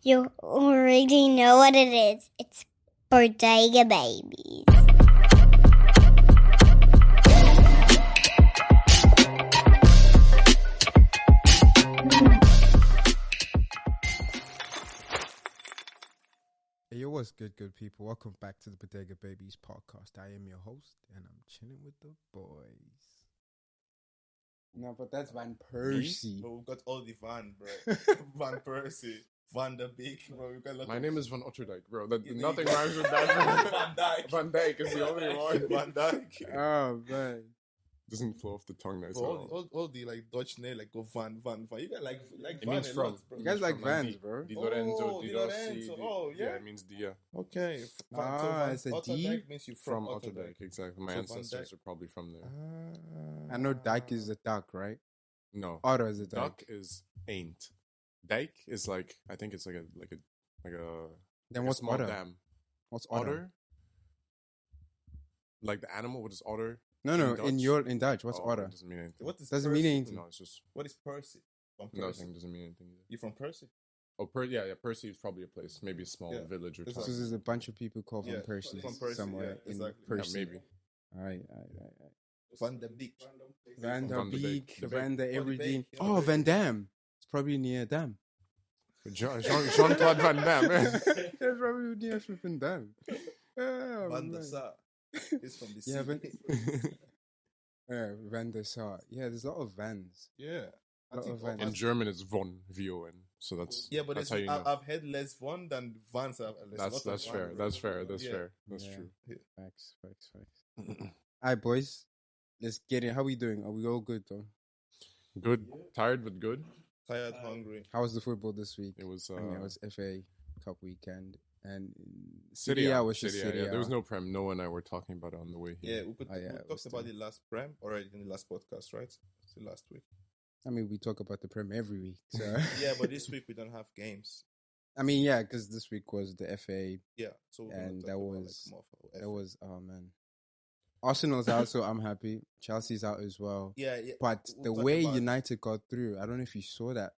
You already know what it is. It's Bodega Babies. Hey, yo, what's good people? Welcome back to the Bodega Babies Podcast. I am your host, and I'm chilling with the boys. No, but that's Van Persie. Bro, we've got all the Van, bro. Van Persie, Van der Beek, bro. We've got a lot My of... name is Van Otterdijk, bro. That, Yeah, nothing there you rhymes with that. Van Dijk. Van Dijk is the only one. Van Dijk. Oh, man. Doesn't flow off the tongue nice at Bro, all. all the like Dutch name like go Van. You got like It Van means a from. lot, bro. You guys like From Vans, bro? Di Lorenzo, Oh, Di Di Rossi. Lorenzo. Oh, yeah. It means dia. Okay. It's a D? Otterdijk means you From from Otterdijk, exactly. My So Van ancestors Dijk. are probably from there. I know Dyke is a duck, right? No. Otter is a Duck duck. is ain't. Dijk is like, I think it's like a Then what's small otter? dam. What's otter? Otter? Like the animal, what is otter? No, In in Dutch, what's Oh, otter? It doesn't mean anything. What is Doesn't Percy? mean anything. No, it's just What is Percy? From Percy. nothing. Doesn't mean anything either. You from Percy? Oh, yeah, Percy is probably a place, maybe a small Yeah. village or It's So something. there's a bunch of people called Yeah, Van Persie from Percy, somewhere yeah, in exactly. Yeah, Percy. maybe. All right. Van der Beek. Van der Van de Beek. Beek, Van der Van de everything. Beek, yeah. Oh, Van Dam. It's probably near Dam. Jean-Claude Van Damme. It's probably near flipping Dam. Oh, Van der man. Sar. It's from the Yeah, sea. Yeah, Van der Sar. Yeah, there's a lot of vans. Yeah. I Lot think of Vans. In German, it's von, V-O-N. So that's yeah, but that's it's, how you know. I've heard less Von than Vans. That's fair. That's fair. That's Yeah. fair. That's Yeah. true. Facts. All right, boys. Let's get it. How we doing? Are we all good, though? Good. Tired, but good. Tired, hungry. How was the football this week? It was. I mean, it was FA Cup weekend. And Serie A was just Serie A, Serie yeah. A. There was no Prem. Noah and I were talking about it on the way Yeah, here. we it was talked about the last Prem already in the last podcast, right? It's the last week. I mean, we talk about the Prem every week. So Yeah, but this week we don't have games. I mean, yeah, because this week was the FA. Yeah, so we're gonna And talk that about, was- more of our That FA. was, oh man. Arsenal's out, so I'm happy. Chelsea's out as well. Yeah. But We'll the talk way about it. United got through, I don't know if you saw that.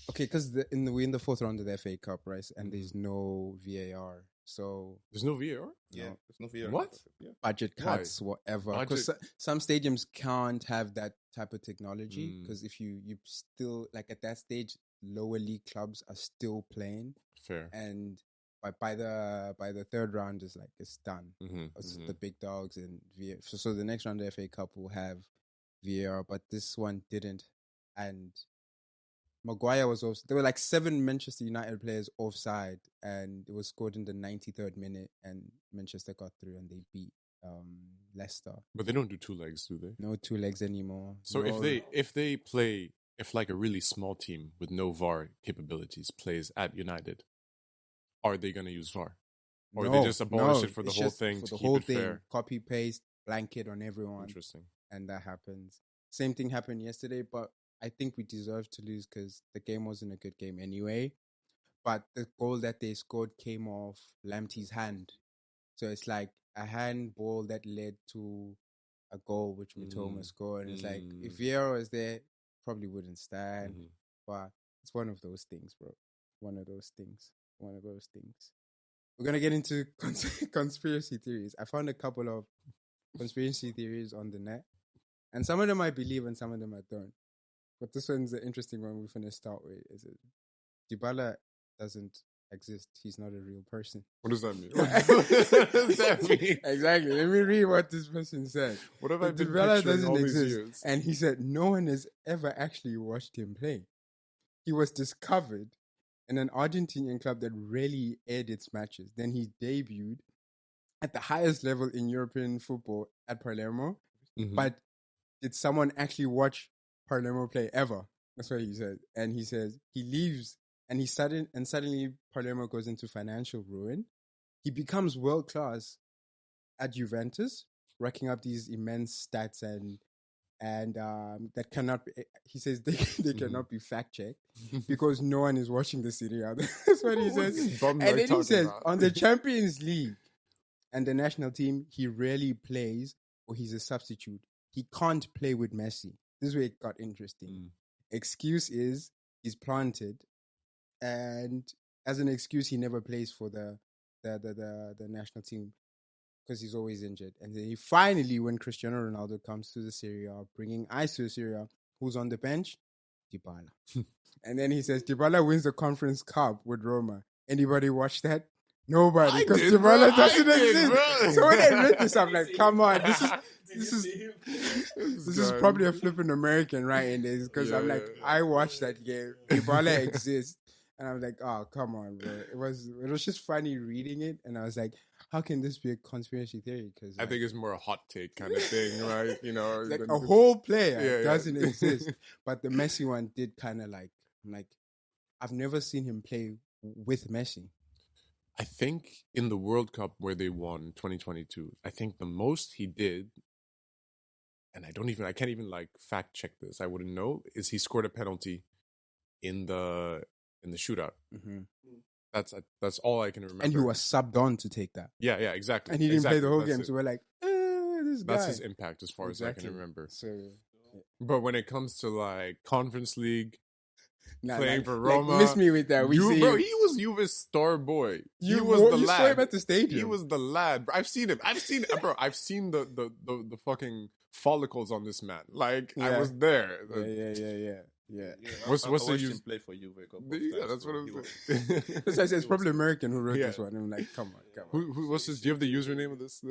Okay, because we're in the fourth round of the FA Cup, right? And there's no VAR. So There's no VAR? Yeah, No. there's no VAR. What? Yeah. budget Why? cuts, whatever. Because some stadiums can't have that type of technology. Mm. Because if you still, like at that stage, lower league clubs are still playing. Fair. And by the third round, it's done. Mm-hmm. It's the big dogs and VAR. So the next round of the FA Cup will have VAR, but this one didn't. And Maguire was also, there were like 7 Manchester United players offside, and it was scored in the 93rd minute, and Manchester got through and they beat Leicester. But they don't do 2 legs, do they? No 2 legs anymore. So No- if like a really small team with no VAR capabilities plays at United, are they going to use VAR? Or they just abolish it for the it's whole just thing for to the keep whole it thing, fair? copy paste, blanket on everyone. Interesting. And that happens. Same thing happened yesterday, but I think we deserved to lose because the game wasn't a good game anyway. But the goal that they scored came off Lamptey's hand. So it's like a handball that led to a goal which Mitoma scored. And it's like, if Vieira was there, probably wouldn't stand. Mhm. But it's one of those things, bro. One of those things. We're going to get into conspiracy theories. I found a couple of conspiracy theories on the net. And some of them I believe and some of them I don't. But this one's an interesting one we're going to start with. Is it Dybala doesn't exist. He's not a real person. What does that mean? What does that mean? Exactly. Let me read what this person said. What have I been Dybala picturing doesn't all these exist. years? And he said no one has ever actually watched him play. He was discovered in an Argentinian club that rarely aired its matches. Then he debuted at the highest level in European football at Palermo. Mhm. But did someone actually watch Palermo play ever? That's what he said. And he says he leaves and suddenly Palermo goes into financial ruin. He becomes world class at Juventus, racking up these immense stats and that cannot be, he says they cannot be fact checked because no one is watching the Serie A. That's what he What's says. this bum And guy then he talking says about? on the Champions League and the national team, he rarely plays or he's a substitute. He can't play with Messi. This is where it got interesting. Excuse is he's planted and as an excuse, he never plays for the national team because he's always injured. And then he finally, when Cristiano Ronaldo comes to the Serie A, bringing ice to the Serie A, who's on the bench? Dybala. And then he says Dybala wins the Conference Cup with Roma. Anybody watch that? Nobody, because Dybala doesn't exist. So when I read this, I'm like, come on, this is probably a flipping American writing this, because I'm like, I watched that game. Dybala exists. And I was like, oh, come on, bro. It was just funny reading it. And I was like, how can this be a conspiracy theory? Because I think it's more a hot take kind of thing, right? You know, like a whole player doesn't exist. But the Messi one did kind of like, I've never seen him play with Messi. I think in the World Cup where they won 2022, I think the most he did, and I can't even like fact check this, I wouldn't know, is he scored a penalty in the shootout. Mm-hmm. That's all I can remember. And he was subbed on to take that. Yeah, exactly. And he didn't play the whole game, so we're like, this guy. That's his impact as far as I can remember. So, but when it comes to like Conference League, playing for Roma, miss me with that. He was Juve's star boy. He was the lad. You saw him at the stadium. He was the lad. I've seen him. I've seen the fucking follicles on this man. Like I was there. Yeah. What's the use? Play for Juve. Yeah, that's what I'm saying. That's why I said it's probably American who wrote this one. I'm like, come on. What's this? Do you have the username of this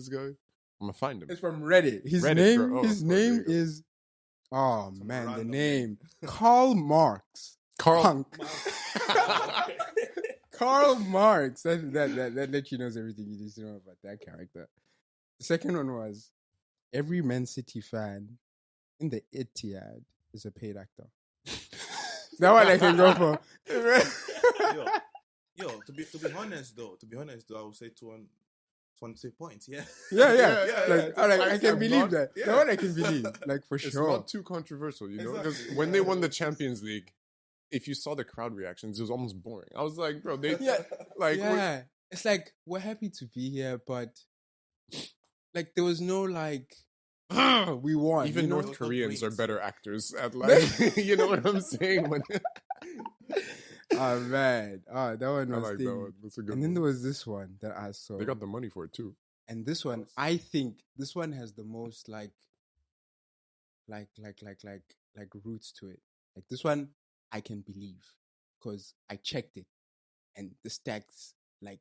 guy? I'm gonna find him. It's from Reddit. His name is. Oh man, the name Karl Marx. Karl Marx. That lets you know everything you need to know about that character. The second one was every Man City fan in the Etihad is a paid actor. That one I can go for. To be honest though, I would say 20 points. Yeah. I can believe that. Yeah. That one I can believe, like for sure. It's not too controversial, you know, because when they won the Champions League, if you saw the crowd reactions, it was almost boring. I was like, bro, it's like we're happy to be here, but like there was no like. We won. Even North Koreans are better actors at like, you know what I'm saying? Oh man, that one was. I like that one. That's a good one. And then there was this one that I saw. They got the money for it too. And this one, I think this one has the most like roots to it. Like this one, I can believe because I checked it, and the stacks like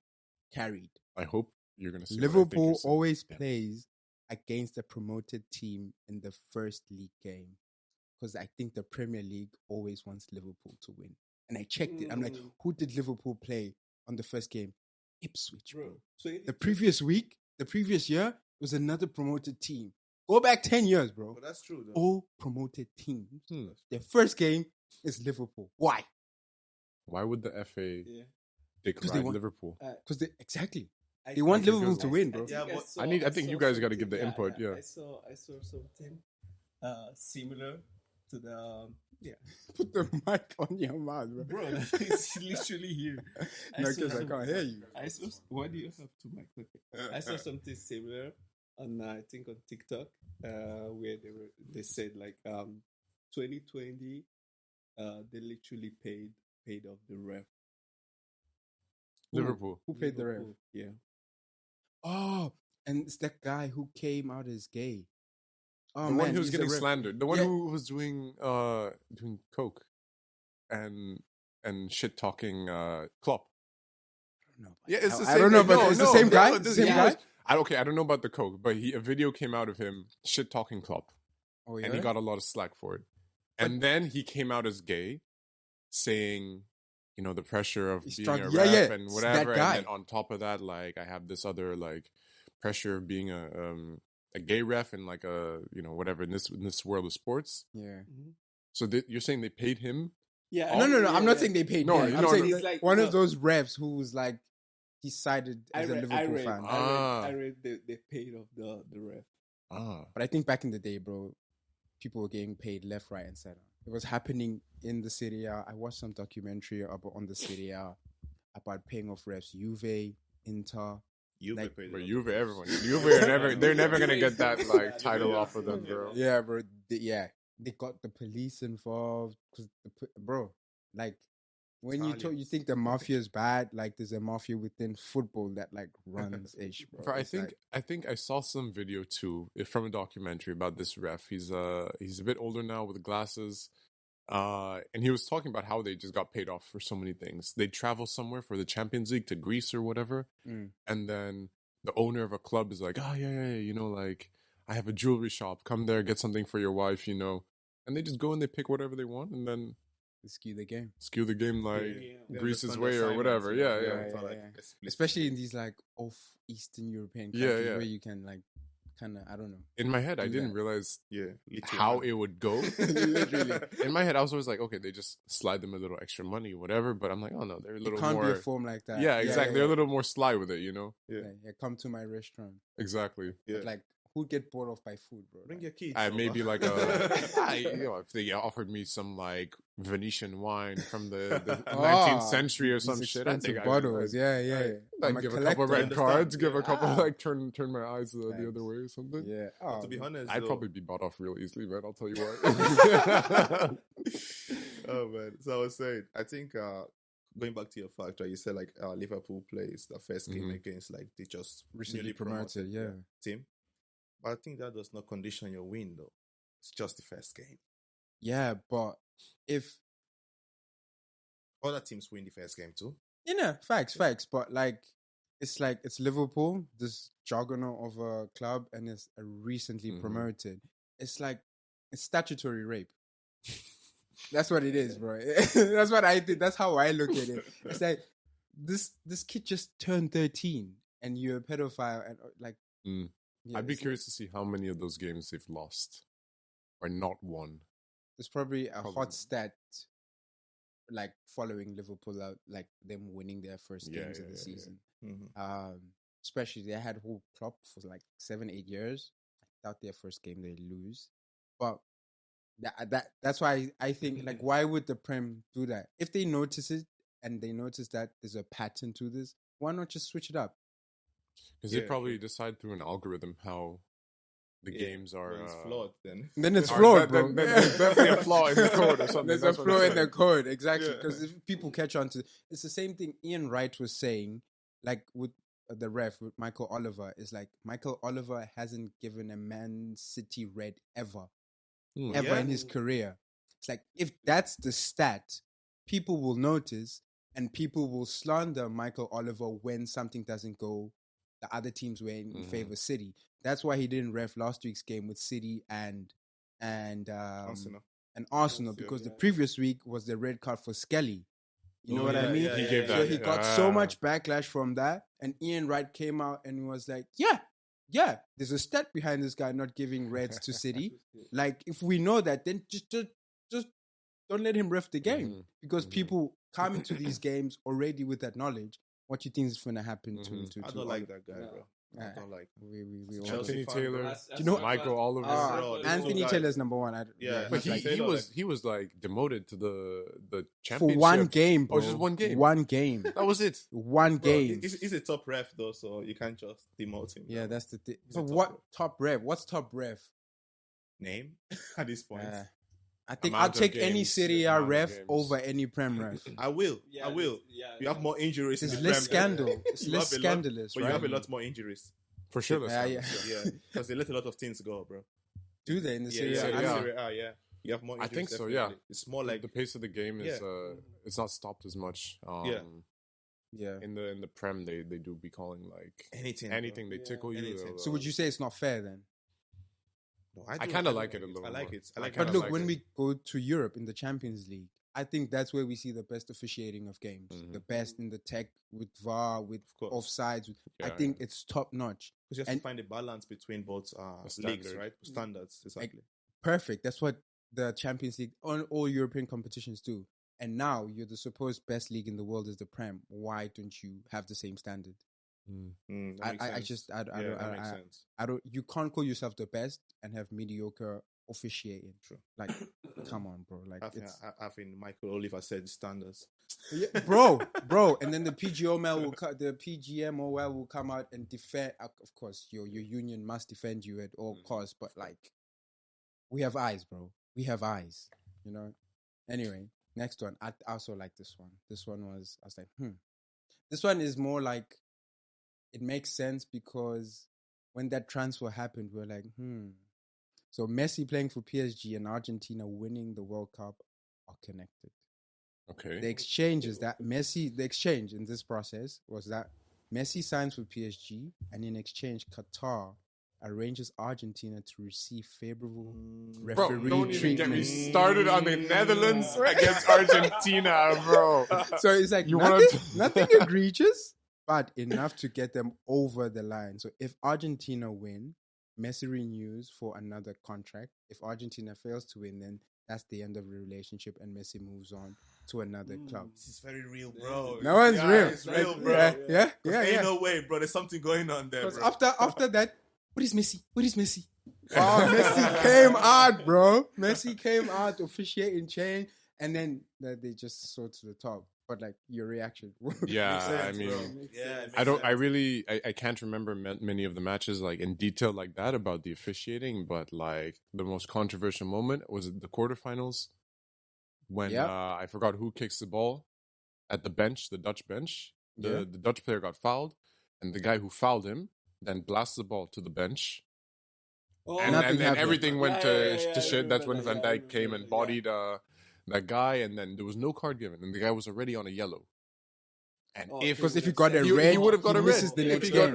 carried. I hope you're gonna see. Liverpool always plays against a promoted team in the first league game because I think the Premier League always wants Liverpool to win. And I checked it. I'm like, who did Liverpool play on the first game? Ipswich, bro. So the previous year, was another promoted team. Go back 10 years, bro. But that's true, though. All promoted teams. Their first game is Liverpool. Why? Why would the FA decline Liverpool? Because exactly. They want Liverpool to win, bro. I think you guys got to give the input. Yeah. I saw something similar to the Put the mic on your mouth, bro. It's literally here. No, because I can't hear you. Why do you have two mics? I saw something similar on I think on TikTok where they said like 2020 they literally paid off the ref. Liverpool. Who paid the ref? Yeah. Oh, and it's that guy who came out as gay. Oh, the one who was getting slandered. The one who was doing coke and shit talking Klopp. Yeah, it's the same. I don't know, but it's the same guy. The same guy. I don't know about the coke, but a video came out of him shit talking Klopp. Oh yeah, and he got a lot of slack for it. And then he came out as gay, saying, you know, the pressure of being a ref and whatever. And then on top of that, like I have this other like pressure of being a gay ref and like a, you know, whatever in this world of sports. Yeah. Mm-hmm. So you're saying they paid him? Yeah. No. I'm not saying they paid him. I'm saying he's like one of those refs who was like decided as a Liverpool fan. I read they paid off the ref. But I think back in the day, bro, people were getting paid left, right, and center. It was happening in the Serie A. I watched some documentary on the Serie A about paying off refs. Juve, Inter. Juve, everyone. They're never gonna get that like title off of them, bro. Yeah, bro. They got the police involved because, bro, like When you think the mafia is bad, like there's a mafia within football that like runs ish, bro. I think I saw some video too from a documentary about this ref. He's a bit older now with glasses. And he was talking about how they just got paid off for so many things. They travel somewhere for the Champions League to Greece or whatever, and then the owner of a club is like, like I have a jewelry shop. Come there, get something for your wife, And they just go and they pick whatever they want, and then skew the game like Greece's way or whatever. Yeah. Especially in these like off Eastern European countries where you can like kind of, I don't know. In my head, I didn't realize how it would go. Literally. In my head, I was always like, okay, they just slide them a little extra money, whatever. But I'm like, oh no, they're a little more. It can't be a form like that. Yeah, exactly. They're a little more sly with it, Yeah, come to my restaurant. Exactly. Yeah. But like, who'd get bored off by food, bro? Bring your kids. Maybe like if they offered me some like Venetian wine from the 19th century or some shit. I think bottles. Like give a couple red cards, give a couple like turn my eyes the other way or something. Yeah. To be honest, I'd probably be bought off real easily, man. I'll tell you what. Oh man. So I was saying, I think going back to your fact, right? You said like Liverpool plays the first game against like they just recently promoted team. But I think that does not condition your win, though. It's just the first game. Yeah, but if other teams win the first game too, facts. But it's Liverpool, this juggernaut of a club, and it's recently promoted. It's statutory rape. That's what it is, bro. That's what I think. That's how I look at it. It's like this kid just turned 13, and you're a pedophile, and like. Yeah, I'd be curious to see how many of those games they've lost or not won. There's probably a hot stat, like following Liverpool out, like them winning their first games of the season. Especially they had whole Klopp for like 7-8 years. I doubt their first game they lose, but that's why I think like why would the Prem do that? If they notice it and they notice that there's a pattern to this, why not just switch it up? Because they probably decide through an algorithm how the games are... It's flawed then. Then it's flawed, bro. There's definitely a flaw in the code or something. There's a flaw in the code, exactly. Because if people catch on to... It's the same thing Ian Wright was saying, like with the ref, with Michael Oliver. Is like, Michael Oliver hasn't given a Man City red ever in his career. It's like, if that's the stat, people will notice and people will slander Michael Oliver when something doesn't go the other teams were in favor of City. That's why he didn't ref last week's game with City and Arsenal because the previous week was the red card for Skelly. You know what I mean? He gave that. So he got so much backlash from that, and Ian Wright came out and was like, yeah, there's a stat behind this guy not giving reds to City. Like, if we know that, then just don't let him ref the game because people come into these games already with that knowledge. What you think is going to happen to I don't like that guy, bro. I don't like Anthony Taylor. Do you know Michael Oliver? Anthony Taylor's number one. But he was like demoted to the championship for one game, bro. Oh, just one game. One game. That was it. One game. He's a top ref though, so you can't just demote him. Yeah, that's the thing. So what top ref? What's top ref? Name at this point. I think I'll take any Serie A ref over any Prem ref. I will. You have more injuries. It's less scandal. It's less scandalous, but right? you have a lot more injuries. For sure. Yeah. Because they let a lot of things go, bro. Do they in the Serie A? Serie A, yeah. You have more injuries. I think so, definitely. yeah. It's more like the pace of the game is it's not stopped as much. In the Prem they do be calling like anything they tickle you. So would you say it's not fair then? No, I kind of like it a little. I like it. But look, when we go to Europe in the Champions League, I think that's where we see the best officiating of games. The best in the tech with VAR, with offsides. I think it's top notch. Because you have to find a balance between both leagues, right? Standards, exactly. Perfect. That's what the Champions League on all European competitions do. And now you're the supposed best league in the world is the Prem. Why don't you have the same standard? I don't. You can't call yourself the best and have mediocre officiating. True. Like, come on, bro. Like, I think Michael Oliver said standards, bro. And then the PGMOL will come out and defend. Of course, your union must defend you at all costs. But like, we have eyes, bro. We have eyes. You know. Anyway, Next one. I also like this one. This one was, I was like, This one is more like, it makes sense because when that transfer happened, we were like, So Messi playing for PSG and Argentina winning the World Cup are connected. Okay. The exchange in this process was that Messi signs for PSG, and in exchange, Qatar arranges Argentina to receive favorable referee don't even treatment. get me started on the Netherlands against Argentina, bro. So it's like nothing egregious, but enough to get them over the line. So if Argentina win, Messi renews for another contract. If Argentina fails to win, then that's the end of the relationship, and Messi moves on to another club. This is very real, bro. No one's real. It's real, bro. Yeah. Ain't no way, bro. There's something going on there, bro. After that, what is Messi? Oh, Messi came out, bro. Messi came out, officiating change, and then they just soared to the top. But like your reaction, yeah, I mean, I can't remember many of the matches like in detail like that about the officiating, but like the most controversial moment was the quarterfinals when I forgot who kicks the ball at the bench, the Dutch bench. The Dutch player got fouled, and the guy who fouled him then blasts the ball to the bench. And then everything went to shit. That's when Van Dijk came and bodied that guy, and then there was no card given, and the guy was already on a yellow. And if he got a red, he would have got a red. The next game.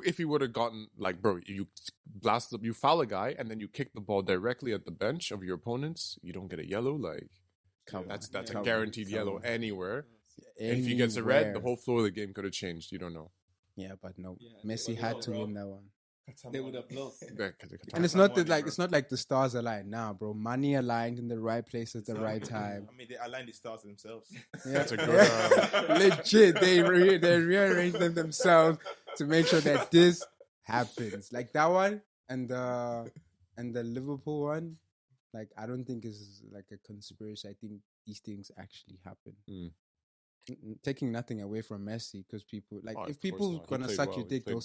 If he would have gotten like, bro, you foul a guy, and then you kick the ball directly at the bench of your opponents, you don't get a yellow. Like, that's a guaranteed yellow anywhere. And if he gets a red, the whole flow of the game could have changed. You don't know. Yeah, but no, Messi had to win that one. They would have lost. And it's not like the stars aligned. Nah, bro. Money aligned in the right place at the right time. I mean, they aligned the stars themselves. Yeah. That's a good... Legit. They rearranged them themselves to make sure that this happens. Like that one and the Liverpool one. Like, I don't think it's like a conspiracy. I think these things actually happen. Taking nothing away from Messi, because people if people gonna suck your dick, they'll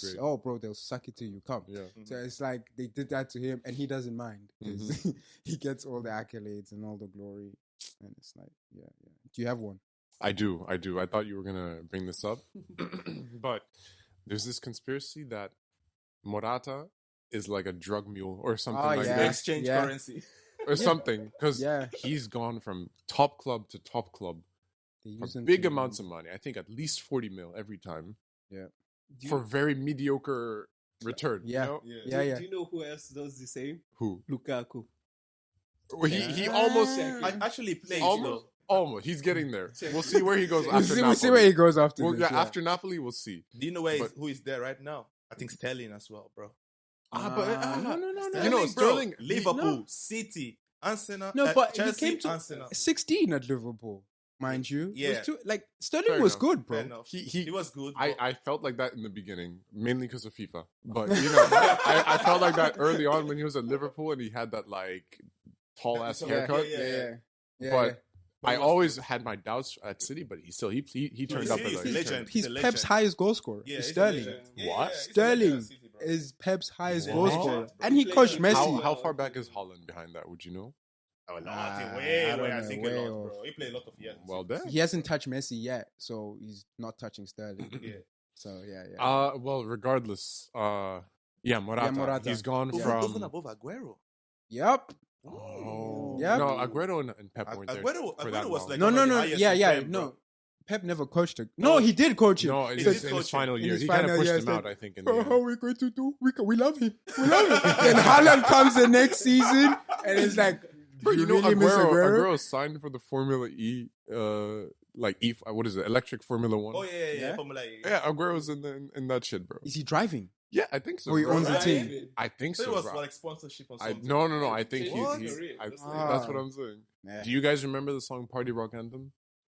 suck it till you come. Yeah. So it's like they did that to him, and he doesn't mind because he gets all the accolades and all the glory, and it's like Do you have one? I do. I thought you were gonna bring this up, but there's this conspiracy that Morata is like a drug mule or something like that. Exchange currency or something, because he's gone from top club to top club. For big amounts of money. I think at least 40 mil every time. Yeah. For very mediocre return. Yeah. You know? Do you know who else does the same? Who? Lukaku. He almost actually plays. Almost. He's getting there. We'll see where he goes after Napoli. We'll see where he goes after this. After Napoli, we'll see. Do you know who is there right now? I think Sterling as well, bro. No. You know, Sterling, Liverpool, City, Arsenal. No, but Chelsea, he came to Arsenal. 16 at Liverpool. Mind you, yeah. Sterling was good, bro. He was good. I felt like that in the beginning, mainly because of FIFA. But you know, I felt like that early on when he was at Liverpool and he had that like tall ass haircut. But I always had my doubts at City, but he turned up as a legend. He's Pep's highest goal scorer. Yeah, Sterling. What? Sterling is Pep's highest goal scorer, and he coached Messi. How far back is Haaland behind that? Would you know? Oh, no, I think way a lot, bro. He played a lot of years. Well, then he hasn't touched Messi yet, so he's not touching Sterling. So well, regardless, Morata. He's gone from even above Aguero. Yep. Oh, yep. No, Aguero and Pep weren't there. Aguero was like no. Pep never coached him. No, he did coach him. No, in his final year. He kind of pushed him out, I think. In the how are we going to do? We love him. Then Haaland comes the next season, and it's like, bro, you know, really Aguero signed for the Formula E, what is it? Electric Formula 1. Oh yeah. Formula E. Yeah, Aguero's in that shit, bro. Is he driving? Yeah, I think so. Or he owns the team. I think so. It was bro. like sponsorship or something. No. I think that's what I'm saying. Yeah. Do you guys remember the song Party Rock Anthem?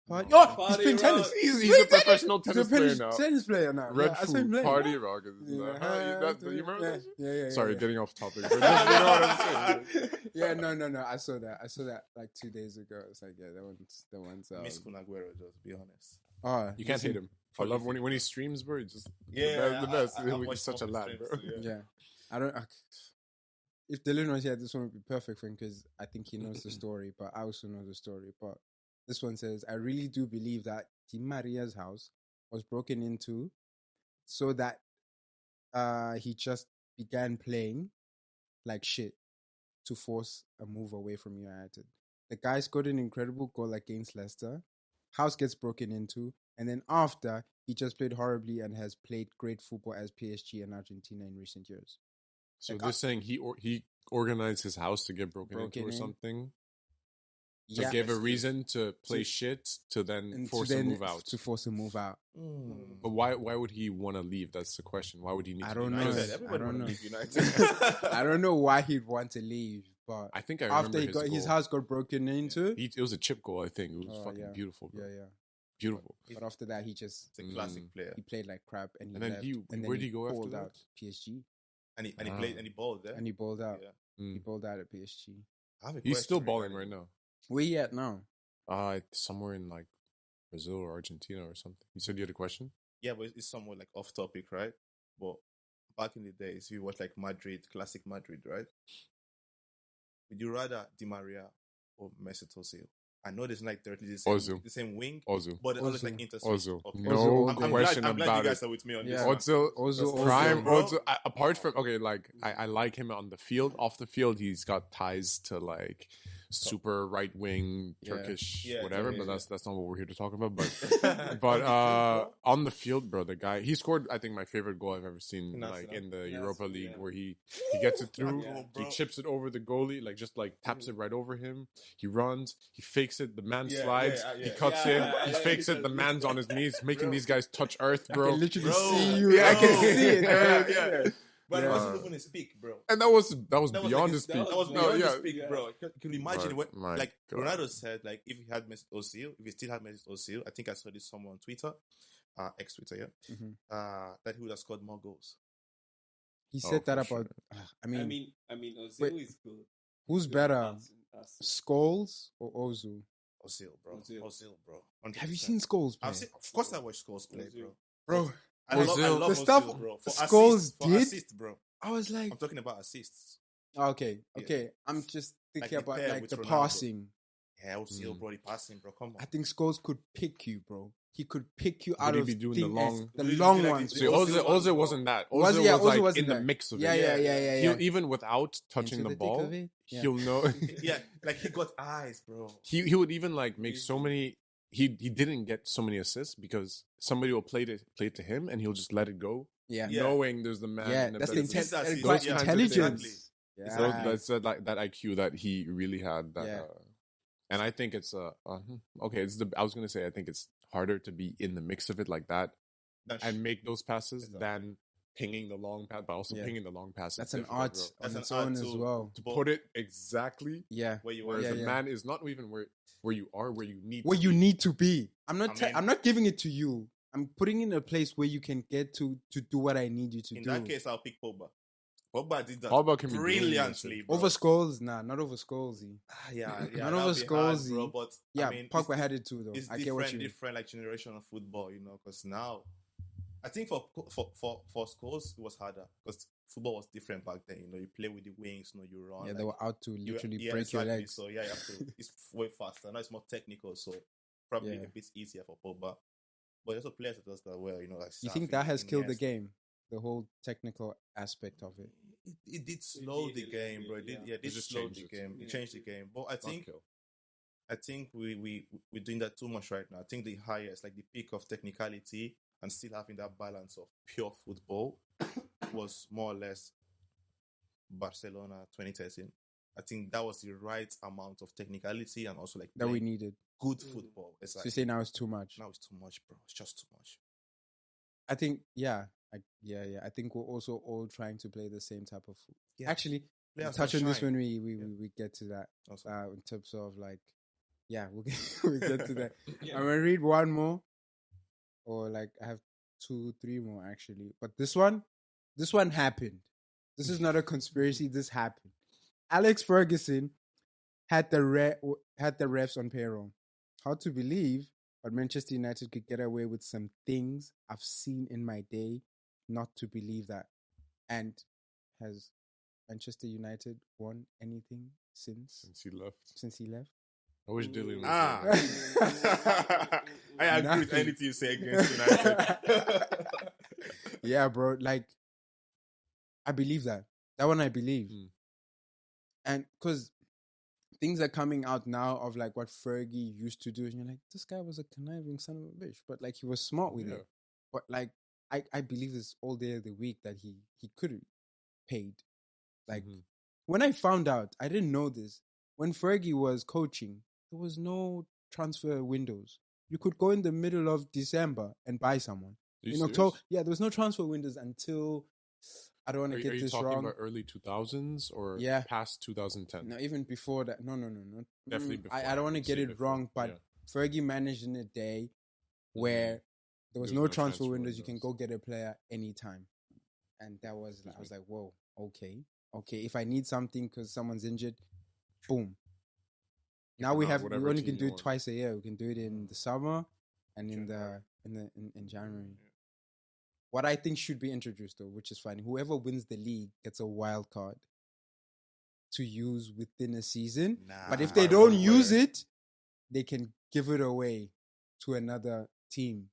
He's playing tennis. He's a professional tennis player now. Tennis player now. Red Food, Party Rock. You remember that? Yeah. Sorry, getting off topic. But you know what I'm saying? Yeah, no. I saw that like 2 days ago. It's like, that one's. Miss Kun Aguero, just be honest. You can't hate him. I love when he streams, bro. He's just the best. He's such a lad, bro. Yeah. I don't. if Dylan was here, this one would be perfect for him because I think he knows the story, but I also know the story. But this one says, I really do believe that Di Maria's house was broken into so that he just began playing like shit to force a move away from United. The guy scored an incredible goal against Leicester. House gets broken into, and then after, he just played horribly and has played great football as PSG and Argentina in recent years. So Like, they're saying he organized his house to get broken into or something? To give a reason to play shit to then force a move out. To force a move out. But why would he want to leave? That's the question. Why would he need to leave? I don't know. I don't know why he'd want to leave, but I think I remember after his house got broken into. It was a chip goal, I think. It was fucking beautiful, bro. Yeah. Beautiful. But after that, he just... It's a classic player. He played like crap and he then left. Where did he go after that? PSG. And he played and he balled there. And he balled out. Yeah. He balled out at PSG. He's still balling right now. Where you at now? Somewhere in like Brazil or Argentina or something. You said you had a question? Yeah, but it's somewhat like off topic, right? But back in the days, you watch like Madrid, classic Madrid, right? Would you rather Di Maria or Mesut Ozil? I know there's like directly the same wing, but it's like interswitch. No question I'm glad about you guys it. are with me on this. Ozil, prime. Ozil, apart from I like him on the field. Off the field, he's got ties to like super right wing Turkish whatever. But that's not what we're here to talk about. But on the field, bro, the guy he scored. I think my favorite goal I've ever seen, like in the Europa League, where he gets it through, he chips it over the goalie, like just like taps it right over him. He runs, he fakes it. The man slides, he cuts in, he fakes it. The man's on his knees, making these guys touch earth, bro. I can literally see you. I can see it. But it wasn't even a speak, bro. And that was beyond the speak. That was beyond the speak, bro. Can you imagine what Ronaldo said? Like if he had Mesut Ozil, if he still had Mesut Ozil, I think I saw this somewhere on Twitter, ex-Twitter, that he would have scored more goals. He said that about. Sure. I mean, Ozil is good. Who's better, Scholes or Ozil? Ozil, bro. 100%. Have you seen Scholes play? Of course, I watched Scholes play, bro. I love the Ozil, stuff bro. Scholes did. Assist, bro. I was like, I'm talking about assists. Okay. I'm just thinking about like the passing. Yeah, Ozil, bro, the passing, bro. Come on. I think Scholes could pick you, bro. He could pick you out of the long ones. See, Ozil wasn't that. Ozil was like in the mix of it. Yeah. Even without touching the ball, he'll know. Yeah, like he got eyes, bro. He would even like make so many. He didn't get so many assists because somebody will play it to him and he'll just let it go. Yeah. Knowing there's the man. Yeah, that's the intelligence. Yeah. So that's like that IQ that he really had. That, and I think it's okay. I was gonna say I think it's harder to be in the mix of it like that and make those passes than pinging the long pass, but also pinging the long pass. That's an art on its own as well. To put it exactly where you are. Where the man is not even where you are, where you need where you need to be. I'm not giving it to you. I'm putting it in a place where you can get to do what I need you to do. In that case, I'll pick Pogba. Pogba did that brilliantly. Over Scholes? Nah, not over Scholes. Not over Scholes. But yeah, Pogba had it too, though. It's different like generation of football, you know, because now I think for Scholes it was harder because football was different back then. You know, you play with the wings, you know, you run. Yeah, they were out to literally break your legs. So you have to. It's way faster. Now it's more technical, so probably a bit easier for Pogba. But also players that does that well, you know. Like you think that has killed the game? The whole technical aspect of it. It did slow the game, bro. It did slow the game. It changed the game. But I think we're doing that too much right now. I think the highest, like the peak of technicality and still having that balance of pure football was more or less Barcelona 2013. I think that was the right amount of technicality and also like that we needed. Good football. It's so you say now it's too much? Now it's too much, bro. It's just too much. I think, I think we're also all trying to play the same type of football. Yeah. Actually, we'll touch on this when we get to that. In terms of like, we'll get to that. I'm going to read one more. Or like, I have 2, 3 more actually. But this one happened. This is not a conspiracy. This happened. Alex Ferguson had the refs on payroll. Hard to believe, but Manchester United could get away with some things I've seen in my day. Not to believe that, and has Manchester United won anything since he left. Since he left. I wish Dylan was I agree with anything you say against United. Yeah, bro. Like, I believe that. That one I believe. And because things are coming out now of like what Fergie used to do. And you're like, this guy was a conniving son of a bitch. But like, he was smart with it. But like, I believe this all day of the week that he could have paid. Like, when I found out, I didn't know this. When Fergie was coaching, there was no transfer windows. You could go in the middle of December and buy someone. In October, there was no transfer windows until, I don't want to get this wrong. Are you talking about early 2000s or past 2010? No, even before that. No. Definitely before. I don't want to get it wrong, but Fergie managed in a day where there was no transfer windows. You can go get a player anytime. And that was, I was like, whoa, okay. If I need something because someone's injured, boom. Now we only can do it twice a year. We can do it in the summer and in January. What I think should be introduced though, which is fine, whoever wins the league gets a wild card to use within a season. But if they don't use it, they can give it away to another team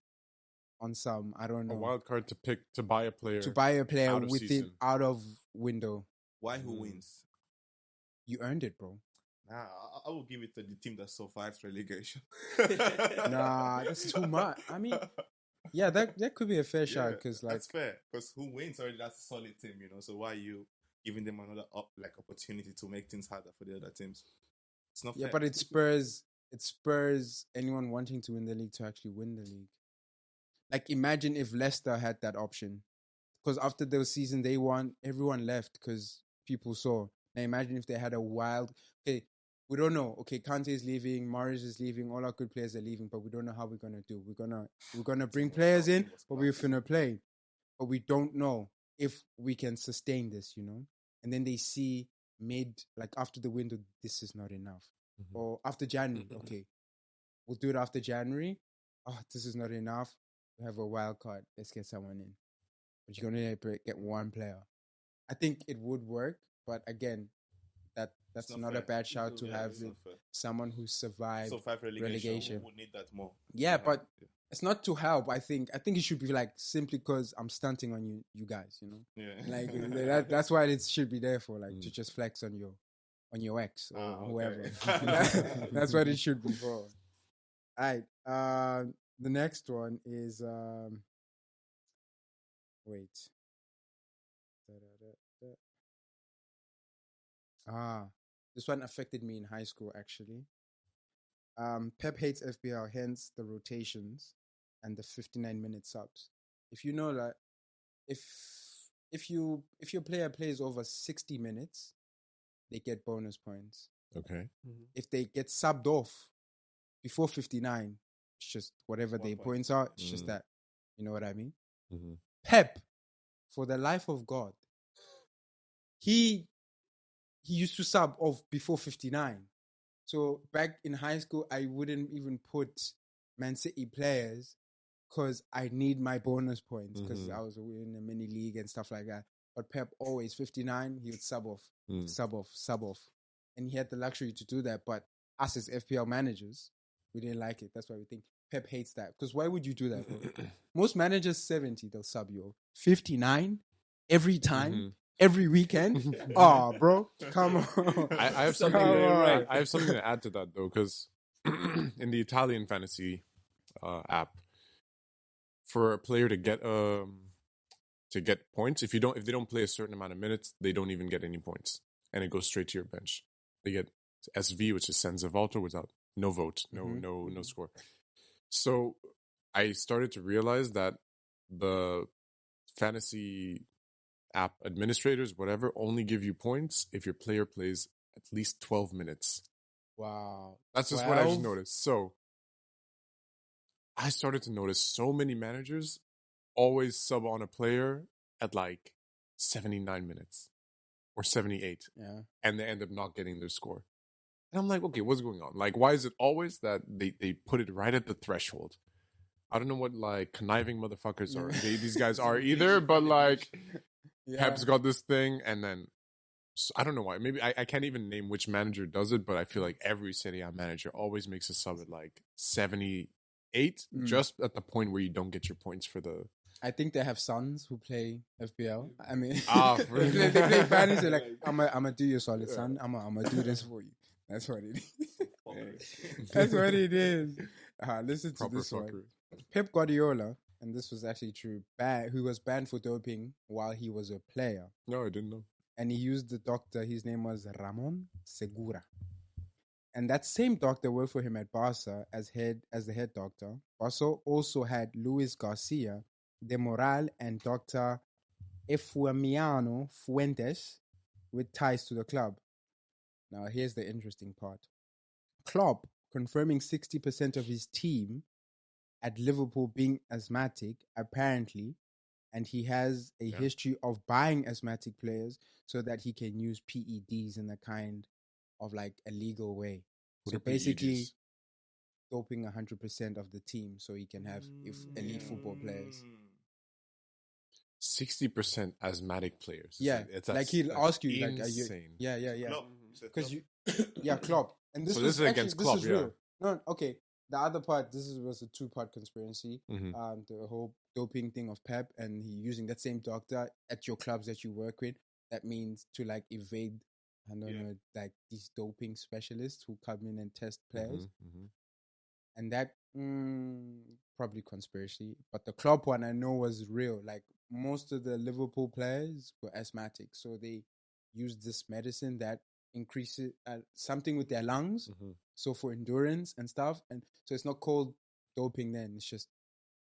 on some, I don't know. A wild card to buy a player. Out of window. Why? Who wins? You earned it, bro. Nah, I will give it to the team that survives relegation. Nah, that's too much. I mean, yeah, that could be a fair shot because like that's fair. Because who wins already? That's a solid team, you know. So why are you giving them another opportunity to make things harder for the other teams? It's not fair. Yeah, but it spurs anyone wanting to win the league to actually win the league. Like, imagine if Leicester had that option, because after the season they won, everyone left because people saw. Now imagine if they had a wild. Okay, we don't know. Okay, Kante is leaving, Morris is leaving, all our good players are leaving, but we don't know how we're gonna do. We're gonna bring players in, but we're finna play, but we don't know if we can sustain this, you know. And then they see after the window, this is not enough, or after January. Okay, we'll do it after January. Oh, this is not enough. We have a wild card. Let's get someone in, but you're gonna get one player. I think it would work, but again, that's not a bad shout to have someone who survived relegation. We would need that more. Yeah, but it's not to help. I think it should be like simply because I'm stunting on you guys, you know. Yeah. Like that's why it should be there for, like, to just flex on your ex or whoever. That's what it should be for. All right. The next one is wait. This one affected me in high school, actually. Pep hates FPL, hence the rotations and the 59-minute subs. If you know that, if your player plays over 60 minutes, they get bonus points. Okay. If they get subbed off before 59, it's just whatever their points are. It's just that, you know what I mean? Pep, for the life of God, he used to sub off before 59. So back in high school, I wouldn't even put Man City players because I need my bonus points because I was in a mini league and stuff like that. But Pep always 59, he would sub off. And he had the luxury to do that. But us as FPL managers, we didn't like it. That's why we think Pep hates that. Because why would you do that, bro? Most managers 70, they'll sub you. 59 every time. Every weekend? Oh, bro, come on. I have something. I have something to add to that though, because in the Italian fantasy app, for a player to get points, if they don't play a certain amount of minutes, they don't even get any points, and it goes straight to your bench. They get SV, which is senza voto, without no vote, no score. So I started to realize that the fantasy app administrators, whatever, only give you points if your player plays at least 12 minutes. Wow. That's just what I just noticed. So I started to notice so many managers always sub on a player at like 79 minutes or 78. Yeah. And they end up not getting their score. And I'm like, okay, what's going on? Like, why is it always that they put it right at the threshold? I don't know what, like, conniving motherfuckers these guys are either, but like, Pep's got this thing, and then I don't know why. Maybe I can't even name which manager does it, but I feel like every Serie A manager always makes a sub at like 78, just at the point where you don't get your points for the. I think they have sons who play FPL. I mean, Really? they play fantasy. Like, I'm gonna do you a solid, son. I'm gonna do this for you. That's what it is. That's what it is. Listen to this one. Pep Guardiola, and this was actually true, who was banned for doping while he was a player. No, I didn't know. And he used the doctor. His name was Ramon Segura. And that same doctor worked for him at Barca as the head doctor. Barca also had Luis Garcia de Moral and Dr. Efuemiano Fuentes with ties to the club. Now, here's the interesting part. Klopp confirming 60% of his team at Liverpool being asthmatic, apparently, and he has a history of buying asthmatic players so that he can use PEDs in a kind of like a legal way. So basically, doping 100% of the team so he can have elite football players. 60% asthmatic players. Yeah, like he'll ask you, like, insane. Yeah. Because Klopp. And this so was this is against Klopp, real. No, okay. The other part, was a 2-part conspiracy. Mm-hmm. The whole doping thing of Pep and he using that same doctor at your clubs that you work with. That means to like evade, I don't know, like these doping specialists who come in and test players. Mm-hmm. And that probably conspiracy. But the Klopp one I know was real. Like most of the Liverpool players were asthmatic, so they used this medicine that increases something with their lungs. Mm-hmm. So for endurance and stuff, and so it's not called doping. Then it's just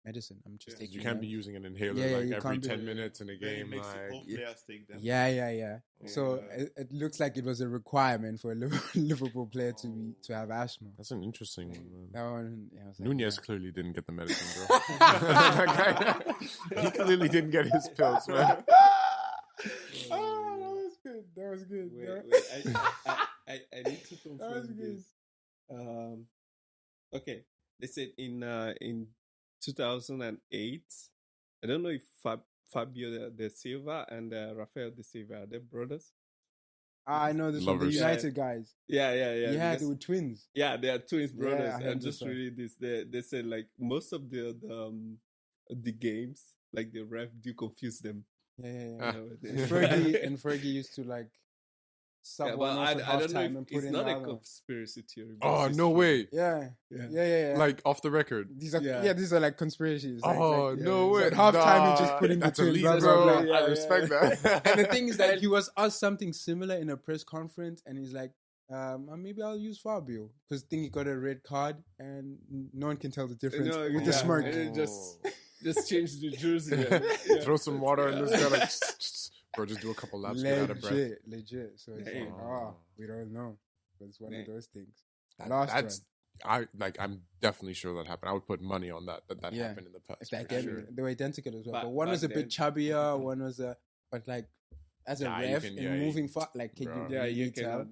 medicine. I'm just taking. You can't be using an inhaler every 10 minutes in a game. Players take them. Yeah. So it looks like it was a requirement for a Liverpool player to have asthma. That's an interesting one, man. That one, I was like, Nunez clearly didn't get the medicine, bro. He clearly didn't get his pills, man. That was good. Wait, I need to confirm this. Okay, they said in 2008, I don't know if Fabio de Silva and Rafael de Silva are they brothers? I know this one, the United guys. Yeah. Yeah, they were twins. Yeah, they are twins brothers. Yeah, I'm just reading this. They said like most of the games, like the ref do confuse them. Yeah. Fergie used to like sub one off at halftime and put it's in not the a other. conspiracy theory. Oh, no way. Yeah. Like off the record. These are like conspiracies. No way. At halftime, he just put in the twins. Blah, blah, blah. I respect that. And the thing is that he was asked something similar in a press conference, and he's like, maybe I'll use Fabio because I think he got a red card, and no one can tell the difference with the smirk. And just change the jersey. Throw some water in this guy, like, bro, just do a couple laps, get out of breath. Legit. So it's we don't know. But it's one of those things. I'm definitely sure that happened. I would put money on that happened in the past. They were identical as well. But one was a bit chubbier, one was but like as a ref and moving far, like can you tell?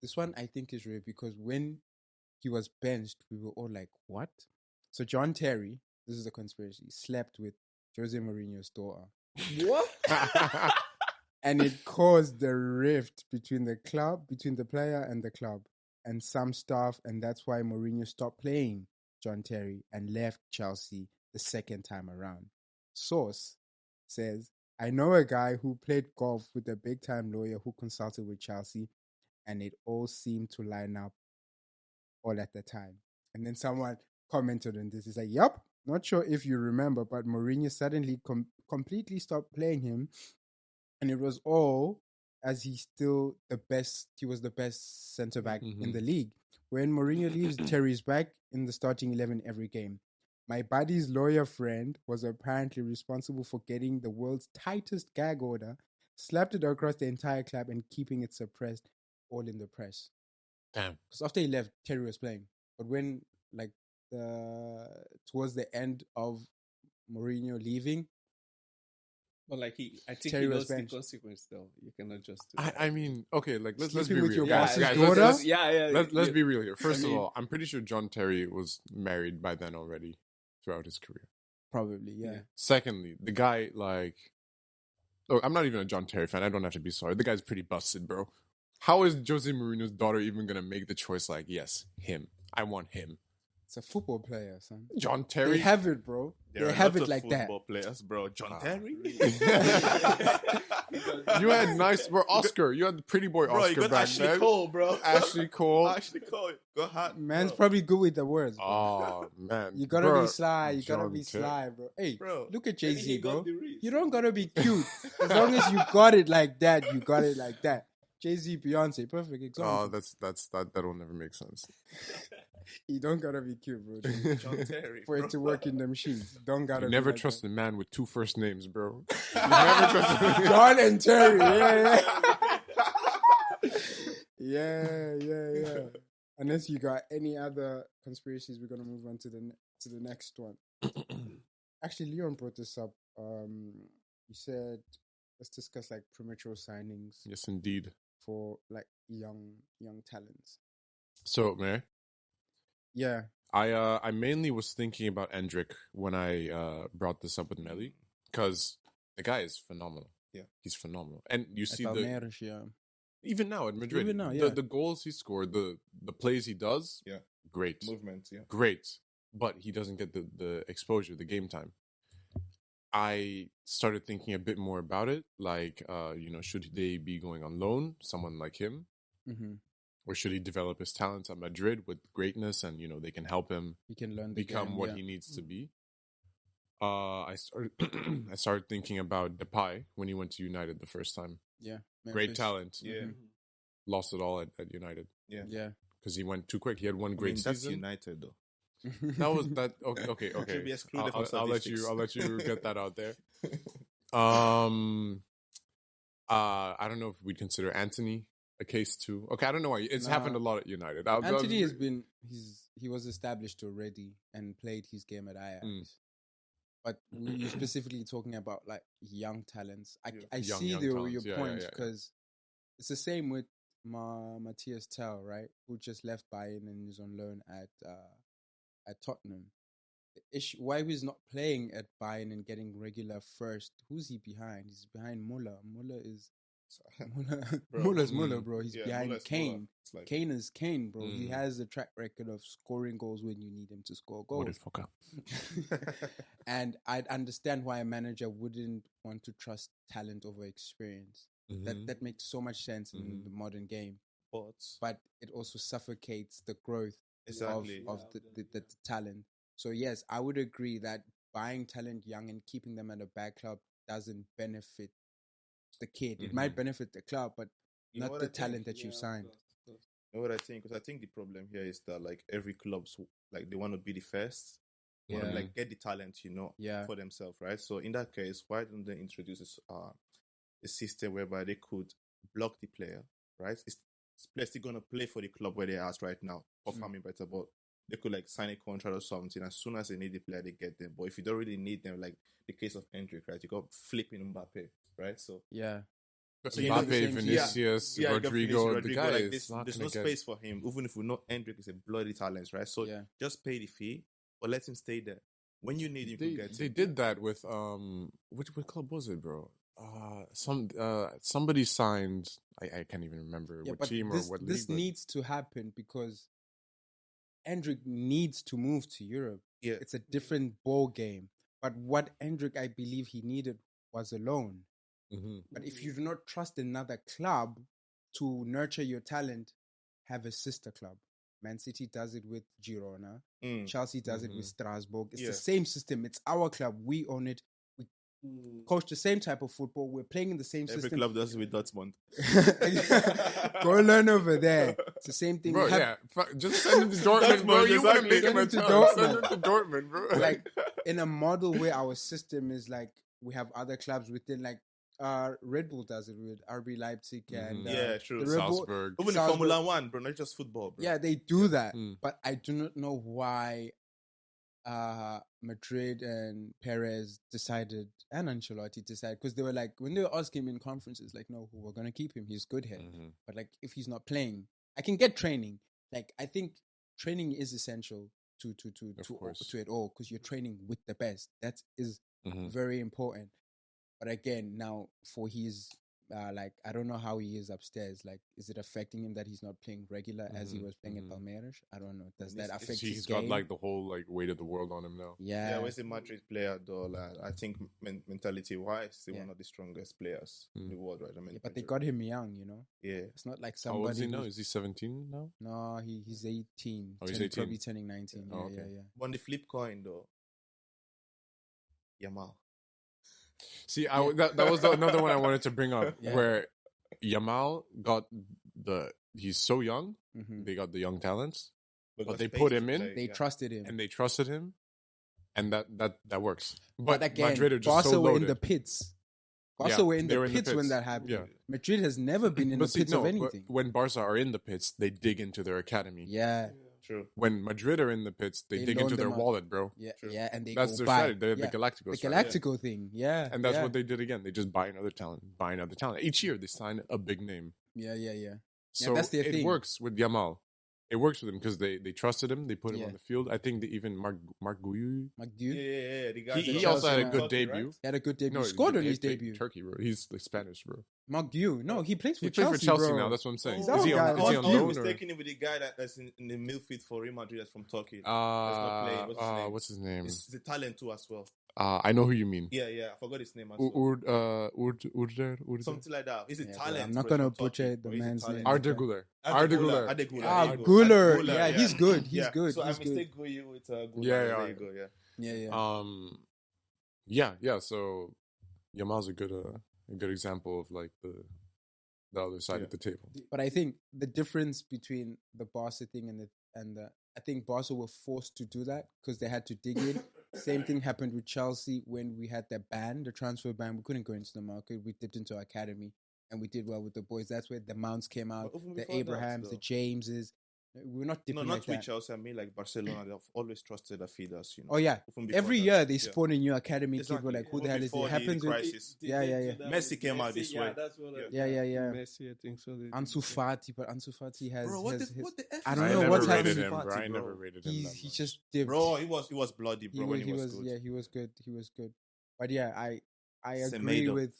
This one I think is real because when he was benched, we were all like, what? So John Terry, this is a conspiracy, slept with Jose Mourinho's daughter. What? And it caused the rift between the player and the club and some staff, and that's why Mourinho stopped playing John Terry and left Chelsea the second time around. Source says, I know a guy who played golf with a big-time lawyer who consulted with Chelsea, and it all seemed to line up all at the time. And then someone commented on this. He's like, yep, not sure if you remember, but Mourinho suddenly completely stopped playing him. And it was all as he was the best centre-back in the league. When Mourinho leaves, Terry's back in the starting 11 every game. My buddy's lawyer friend was apparently responsible for getting the world's tightest gag order, slapped it across the entire club and keeping it suppressed, all in the press. Damn. Because after he left, Terry was playing. But when, towards the end of Mourinho leaving, but I think Terry he knows the benched. consequence though. You cannot just do I mean, okay, like let's be Sleeping with real. your boss's Guys, daughter? Let's be real here. First of all, I'm pretty sure John Terry was married by then already throughout his career. Probably, yeah. Secondly, the guy, like, Oh, I'm not even a John Terry fan. I don't have to be sorry. The guy's pretty busted, bro. How is Jose Mourinho's daughter even gonna make the choice? Like, yes, him. I want him. It's a football player, son. John Terry. They have it, bro. There they are have lots it of like that. football players, bro. John Terry. You had nice, bro. Oscar. You had the pretty boy Bro, Oscar you got back Ashley then. Cole, bro. Ashley Cole. Ashley Cole. Go hard. Man's bro. probably good with the words, bro. Oh man, You gotta Bro, be sly. You gotta John be Terry. sly, bro. Hey, Bro. look at Maybe Jay-Z, he got bro. the reach. You don't gotta be cute. As long as you got it like that, you got it like that. Jay-Z, Beyonce, perfect example. Oh, that'll never make sense. You don't gotta be cute, bro. John Terry. For bro. it to work in them shoes. Don't gotta You be never like trust that. a man with two first names, bro. You never trust. John and Terry. Yeah. Unless you got any other conspiracies, we're gonna move on to the next one. Actually, Leon brought this up. He said, let's discuss like premature signings Yes, indeed. for like young talents. So, man, Yeah. I mainly was thinking about Endrick when I brought this up with Melly, because the guy is phenomenal. Yeah. He's phenomenal, and you see At the Palmeiras, yeah. even now at Madrid, Even now, yeah. the goals he scored, the plays he does, Yeah. great, Movement, yeah. great, but he doesn't get the exposure, the game time. I started thinking a bit more about it, like, should they be going on loan, someone like him, Mm-hmm. or should he develop his talents at Madrid with greatness, and they can help him He can learn the become game, what yeah. he needs to be. I started thinking about Depay when he went to United the first time. Yeah. Great Memphis. talent, Yeah. lost it all at United Yeah. because he went too quick. He had one great That's season. United, though. That was that. Okay. Should be excluded from I'll let statistics. you. I'll let you get that out there. I don't know if we'd consider Anthony a case too. Okay, I don't know why it's Nah. happened a lot at United. Anthony has been he was established already and played his game at Ajax. But you're specifically talking about like young talents. I Young see talents. your Yeah, point yeah. because it's the same with Matthias Tell, right? Who just left Bayern and is on loan at Tottenham. The issue, why he's not playing at Bayern and getting regular first? Who's he behind? He's behind Muller. Muller's Muller, bro. He's behind Muller's Kane. Muller. It's like- Kane is Kane, bro. He Mm. has a track record of scoring goals when you need him to score goals. Motherfucker. And I'd understand why a manager wouldn't want to trust talent over experience. Mhm. That makes so much sense in Mhm. the modern game. But But it also suffocates the growth exactly. of the talent. So yes, I would agree that buying talent young and keeping them at a bad club doesn't benefit the kid. It might benefit the club, but You know not what the I think? talent that you've signed. You know what I think? Because I think the problem here is that like every club's like they want to be the first, want to Yeah. like get the talent, Yeah. for themselves, right? So in that case, why don't they introduce a system whereby they could block the player, right? It's player still gonna play for the club where they're at right now, performing better, but they could like sign a contract or something. As soon as they need the player, they get them. But if you don't really need them, like the case of Endrick, right? You got flipping Mbappe, right? So Yeah. But So you know the Mbappe, same- Vinicius, you got Rodrigo, Vinicius, the guy like is this, not there's gonna no get. space for him, even if we know Endrick is a bloody talent, right? So Yeah. just pay the fee, but let him stay there. When you need him, you get They him. did that with which club was it, bro? Somebody signed. I can't even remember Yeah, what but team this, or what this league. but- needs to happen because Endrick needs to move to Europe. Yeah. It's a different ball game. But what Endrick, I believe he needed was a loan. Mhm. But if you do not trust another club to nurture your talent, have a sister club. Man City does it with Girona. Mm. Chelsea does it with Mhm. Strasbourg. It's Yeah. the same system. It's our club. We own it. We coach the same type of football. We're playing in the same Every system. club does it with Dortmund. Go learn over there. It's the same thing. Bro, Have- yeah, just send him to Dortmund, bro. Dortmund, You want to exactly. make him Send a him to talent. Send Dortmund. him to Dortmund, bro. like in a model where our system is like we have other clubs within like Red Bull does it with RB Leipzig and Yeah, true. the Red Bull- Salzburg. Even in Salzburg- Formula One, bro, not just football, bro. Yeah, they do that, Mm. but I do not know why Madrid and Perez decided and Ancelotti decided because they were like when they were asking him in conferences like no, we're gonna keep him, he's good here, Mhm. but like if he's not playing, I can get training. Like I think training is essential to Of course. it all because you're training with the best. That is Mhm. very important. But again, now for his like, I don't know how he is upstairs. Like, is it affecting him that he's not playing regular as he was playing at Palmeiras? I don't know. Does that affect his game? He's got like the whole like weight of the world on him now. Yeah. Where's the Madrid player though? Like, I think mentality-wise, they're one of the strongest players in the world, right? I mean, but they got him young, you know. Yeah, it's not like somebody. How old is he now? Is he 17 now? No, he's 18. Oh, he's 18. Probably turning 19. Oh, okay. Yeah. But on the flip coin though, Yamal. See, that was another one I wanted to bring up, where Yamal got he's so young, they got the young talents, but they put him in, they trusted him, and that works. But again, Madrid are just Barca so were loaded. in the pits. Barca were in the pits when that happened. Yeah. Madrid has never been in the pits of anything. When Barca are in the pits, they dig into their academy. Yeah. True. When Madrid are in the pits, they dig into their wallet, bro. Yeah, and that's their strategy. They're the Galacticos. The Galactico thing, yeah. And that's what they did again. They just buy another talent. Each year they sign a big name. Yeah. So that's their thing. It works with Yamal. It works with him because they trusted him. They put him on the field. I think they even Marc Guiu. Yeah. The guy he also had a good debut. Right? He had a good debut. No, scored on his debut. Turkey, bro. He's like Spanish, bro. Marc Guiu. No, he plays for Chelsea. He plays for Chelsea bro. now. That's what I'm saying. Is he on loan? Or? Mistaking him with the guy that's in the midfield for Real Madrid that's from Turkey. That's not playing. What's his name? He's the talent too as well. I know who you mean. Yeah. I forgot his name. Urder. Something like that. He's a talent. I'm not gonna butcher the man's name. Arda Güler. Güler. Yeah, he's good. He's good. So I mistake Guiu with Güler. There you go. Yeah. So Yamal's a good example of like the other side of the table. But I think the difference between the Barca thing and the I think Barca were forced to do that because they had to dig in. Same thing happened with Chelsea when we had that ban, the transfer ban. We couldn't go into the market. We dipped into our academy and we did well with the boys. That's where the Mounts came out, the Abrahams, the Jameses. We're not dipping not like that. with Chelsea. I mean, like Barcelona, they've always trusted the feeders. You know. Oh yeah, every year they spawn a new academy. Exactly. People like, who the hell is it? Happens with yeah. Messi came out this way. Yeah. Messi, I think so. Ansu Fati, but Ansu Fati has. Bro, what the F? I don't know what's happening. I never rated him. He just dipped. Bro, he was bloody, bro. He was good. Yeah, he was good. But yeah, I agree with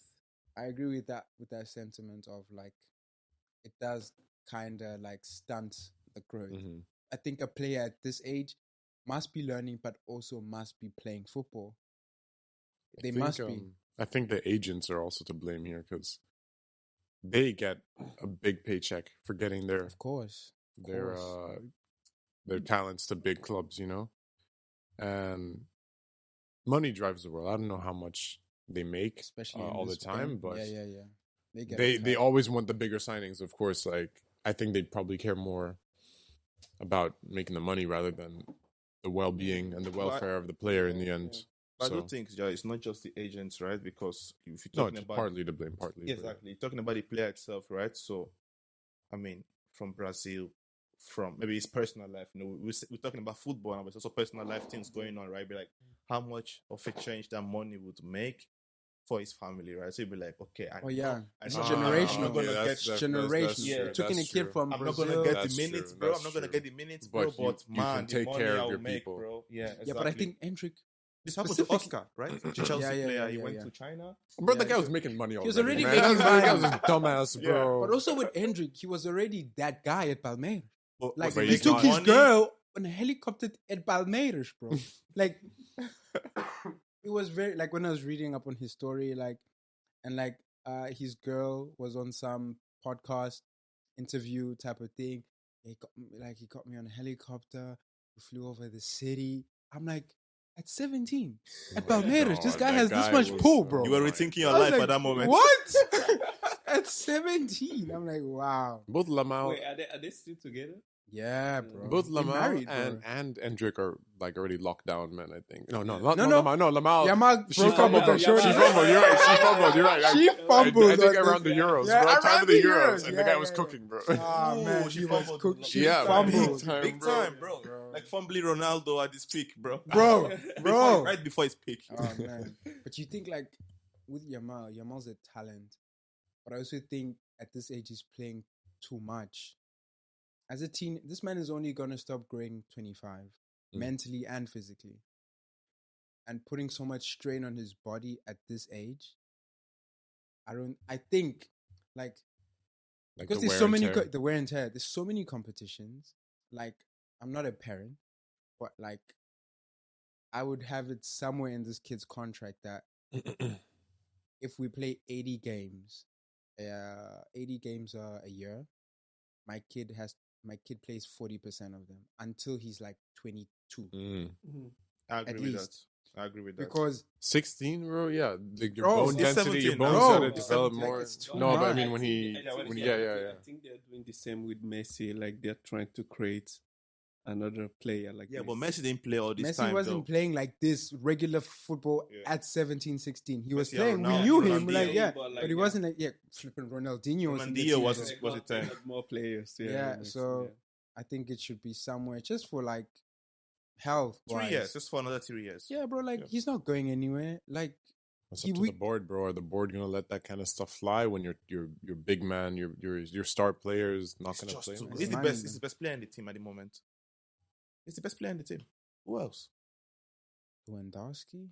that sentiment of like it does kind of like stunt the growth. Mm-hmm. I think a player at this age must be learning, but also must be playing football. Must be. I think the agents are also to blame here because they get a big paycheck for getting their talents to big clubs, you know, and money drives the world. I don't know how much they make, especially all the time, but they always want the bigger signings. Of course, like I think they probably care more about making the money rather than the well-being and the welfare of the player in the end. I do think it's not just the agents, right? Because if you're talking about partly to blame, exactly. You're talking about the player itself, right? So, I mean, from Brazil, from maybe his personal life. You know, we're talking about football, but it's also personal life things going on, right? Be like, how much of a change that money would make for his family, right? So you'd be like, okay, it's generational. I'm not gonna get generational. Taking a kid from Brazil, I'm not gonna get the minutes, bro. I'm not gonna get the minutes, bro. But man, the money I'll make, bro. Yeah, exactly. Yeah, but I think Endrick. This happened to Oscar, right? The Chelsea player. He went to China. Bro, the guy was making money already. He was already making money. The guy was a dumbass, bro. But also with Endrick, he was already that guy at Palmeiras. Like, but he took his girl on a helicopter at Palmeiras, bro. Like, it was very, like, when I was reading up on his story, like, and like, his girl was on some podcast interview type of thing. He got me on a helicopter. We flew over the city. I'm like, at 17, at Palmeiras, this guy has this much pull, bro. You were rethinking your life at that moment. What? At 17, I'm like, wow. Both Lamau. Wait, are they still together? Yeah, bro. Both Lamau and Endrick are like already locked down, man. I think. No, Lamau. She fumbled. She fumbled. You're right. She fumbled. I think around the Euros, bro. Time of the Euros, and the guy was cooking, bro. Oh man, she was cooking. She fumbled. Big time, bro. Like fumbling Ronaldo at his peak, bro. Right before his peak. Oh man. But you think like with Yamal's a talent, but I also think at this age he's playing too much. As a teen, this man is only going to stop growing 25, mentally and physically. And putting so much strain on his body at this age, I think Like because the there's wear so and many tear. the wear and tear. There's so many competitions. Like I'm not a parent, but like I would have it somewhere in this kid's contract that if we play 80 games a year, my kid plays 40% of them until he's like 22. I agree At with least. that. I agree with that. Because 16, bro, yeah, like your Bro, bone it's density, your 17 bones now. gotta It's develop 17. more. Like, it's too No, but I much. mean when he, I think they're doing the same with Messi. Like they're trying to create another player. Like Yeah, but Messi didn't play all this time. Messi wasn't though. playing like this regular football Yeah. at 17, 16. He was Messi, playing. We Ronaldo, knew him, Ronaldinho. like, yeah. But, But he wasn't like, flipping Ronaldinho was in the Ronaldinho team. was so- his- was it 10? More players. Yeah, so I think it should be somewhere just for like health. 3 years, just for another 3 years. Yeah, bro, like Yeah. he's not going anywhere. Like, It's up to the board, bro. Are the board gonna let that kind of stuff fly when your big man, your star player is not gonna play? He's It's the money, best. He's man. the best player in the team at the moment. He's the best player in the team. Who else? Lewandowski?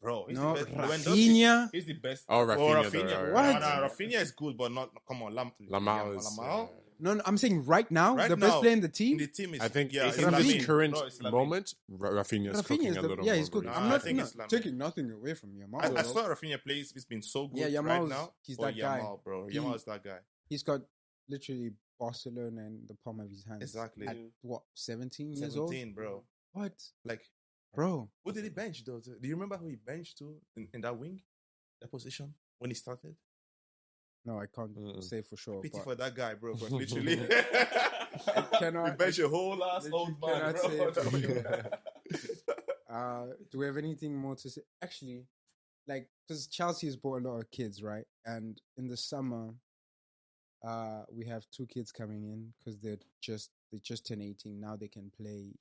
Bro, he's No, the best. Rafinha? He's the best. Oh, Rafinha, Rafinha. What? No, Rafinha is good, but not. Come on, Lamau is. Lamau? No, I'm saying right now, Right the best now, player in the In team. the team is. I think yeah, in it's Lamine. this Lamine. current No, it's Lamine. moment, Rafinha is Rafinha cooking is a the little yeah, more. he's good. bro. Nah, I'm I not, think no, it's Lamine. taking nothing away from Yamal. I though. saw Rafinha plays. He's been so good Yeah, right Yamal's- now. he's But that guy. Yamal, bro. He- Yamal is that guy. He's got literally Barcelona in the palm of his hands. Exactly. At what, 17 years old? 17, bro. What? Like, Bro. who did he bench though? Do you remember who he benched to in that wing, that position when he started? No, I can't say for sure. Pity but for that guy, bro. But literally, cannot- we bench a whole ass literally old man, cannot bro. say for sure. Do we have anything more to say? Actually, like, because Chelsea has bought a lot of kids, right? And in the summer, we have 2 kids coming in because they just turned 18. Now they can play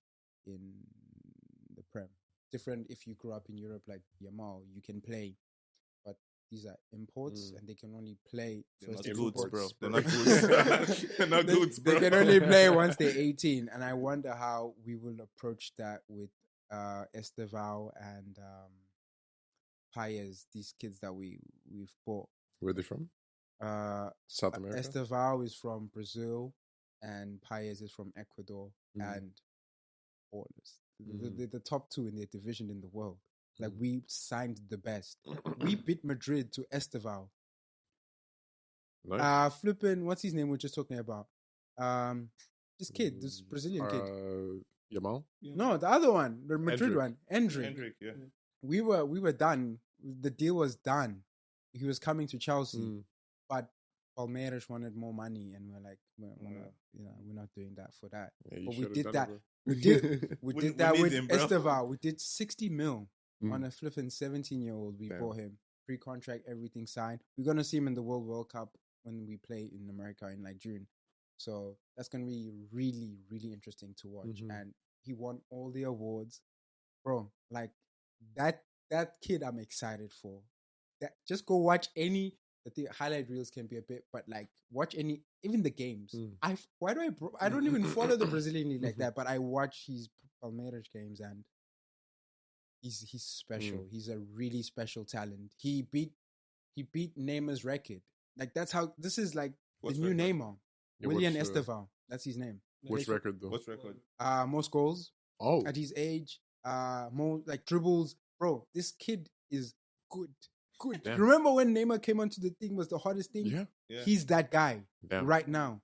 in the Prem. Different if you grew up in Europe like Yamal, you can play, but these are imports and they can only play They're first not team goods, bro. imports, They're not goods. They're not goods, bro. They can only play once they're 18, and I wonder how we will approach that with Esteval and Paez, these kids that we've bought. Where are they from? South America. Esteval is from Brazil, and Paez is from Ecuador, and Orles. The top 2 in their division in the world. Like, we signed the best. We beat Madrid to Esteval. Nice. Flipping, what's his name we're just talking about? This kid, this Brazilian kid. Yamal. No, the other one, the Madrid Endrick. one, Endrick. Hendrick, yeah. We were done. The deal was done. He was coming to Chelsea, but Palmeiras wanted more money, and we're like, we're not doing that for that. Yeah, you But we should've did done that. it, bro. We We did that need with him, bro. Esteval. We did 60 mil on a flipping 17-year-old. We Damn. bought him pre-contract, everything signed. We're gonna see him in the World Cup when we play in America in like June. So that's gonna be really, really interesting to watch. And he won all the awards, bro. Like that kid, I'm excited for. That just go watch any. The highlight reels can be a bit, but like watch even the games. I don't even follow the Brazilian league like that, but I watch his Palmeiras games and he's special. He's a really special talent. He beat Neymar's record. Like that's how this is like What's the new record? Neymar. Yeah, William what's, Esteval. That's his name. Which record though? What's record? Most goals Oh, at his age. More like dribbles. Bro, this kid is good. Good. Damn. Remember when Neymar came onto the thing was the hottest thing? yeah. Yeah. He's that guy Damn. right now.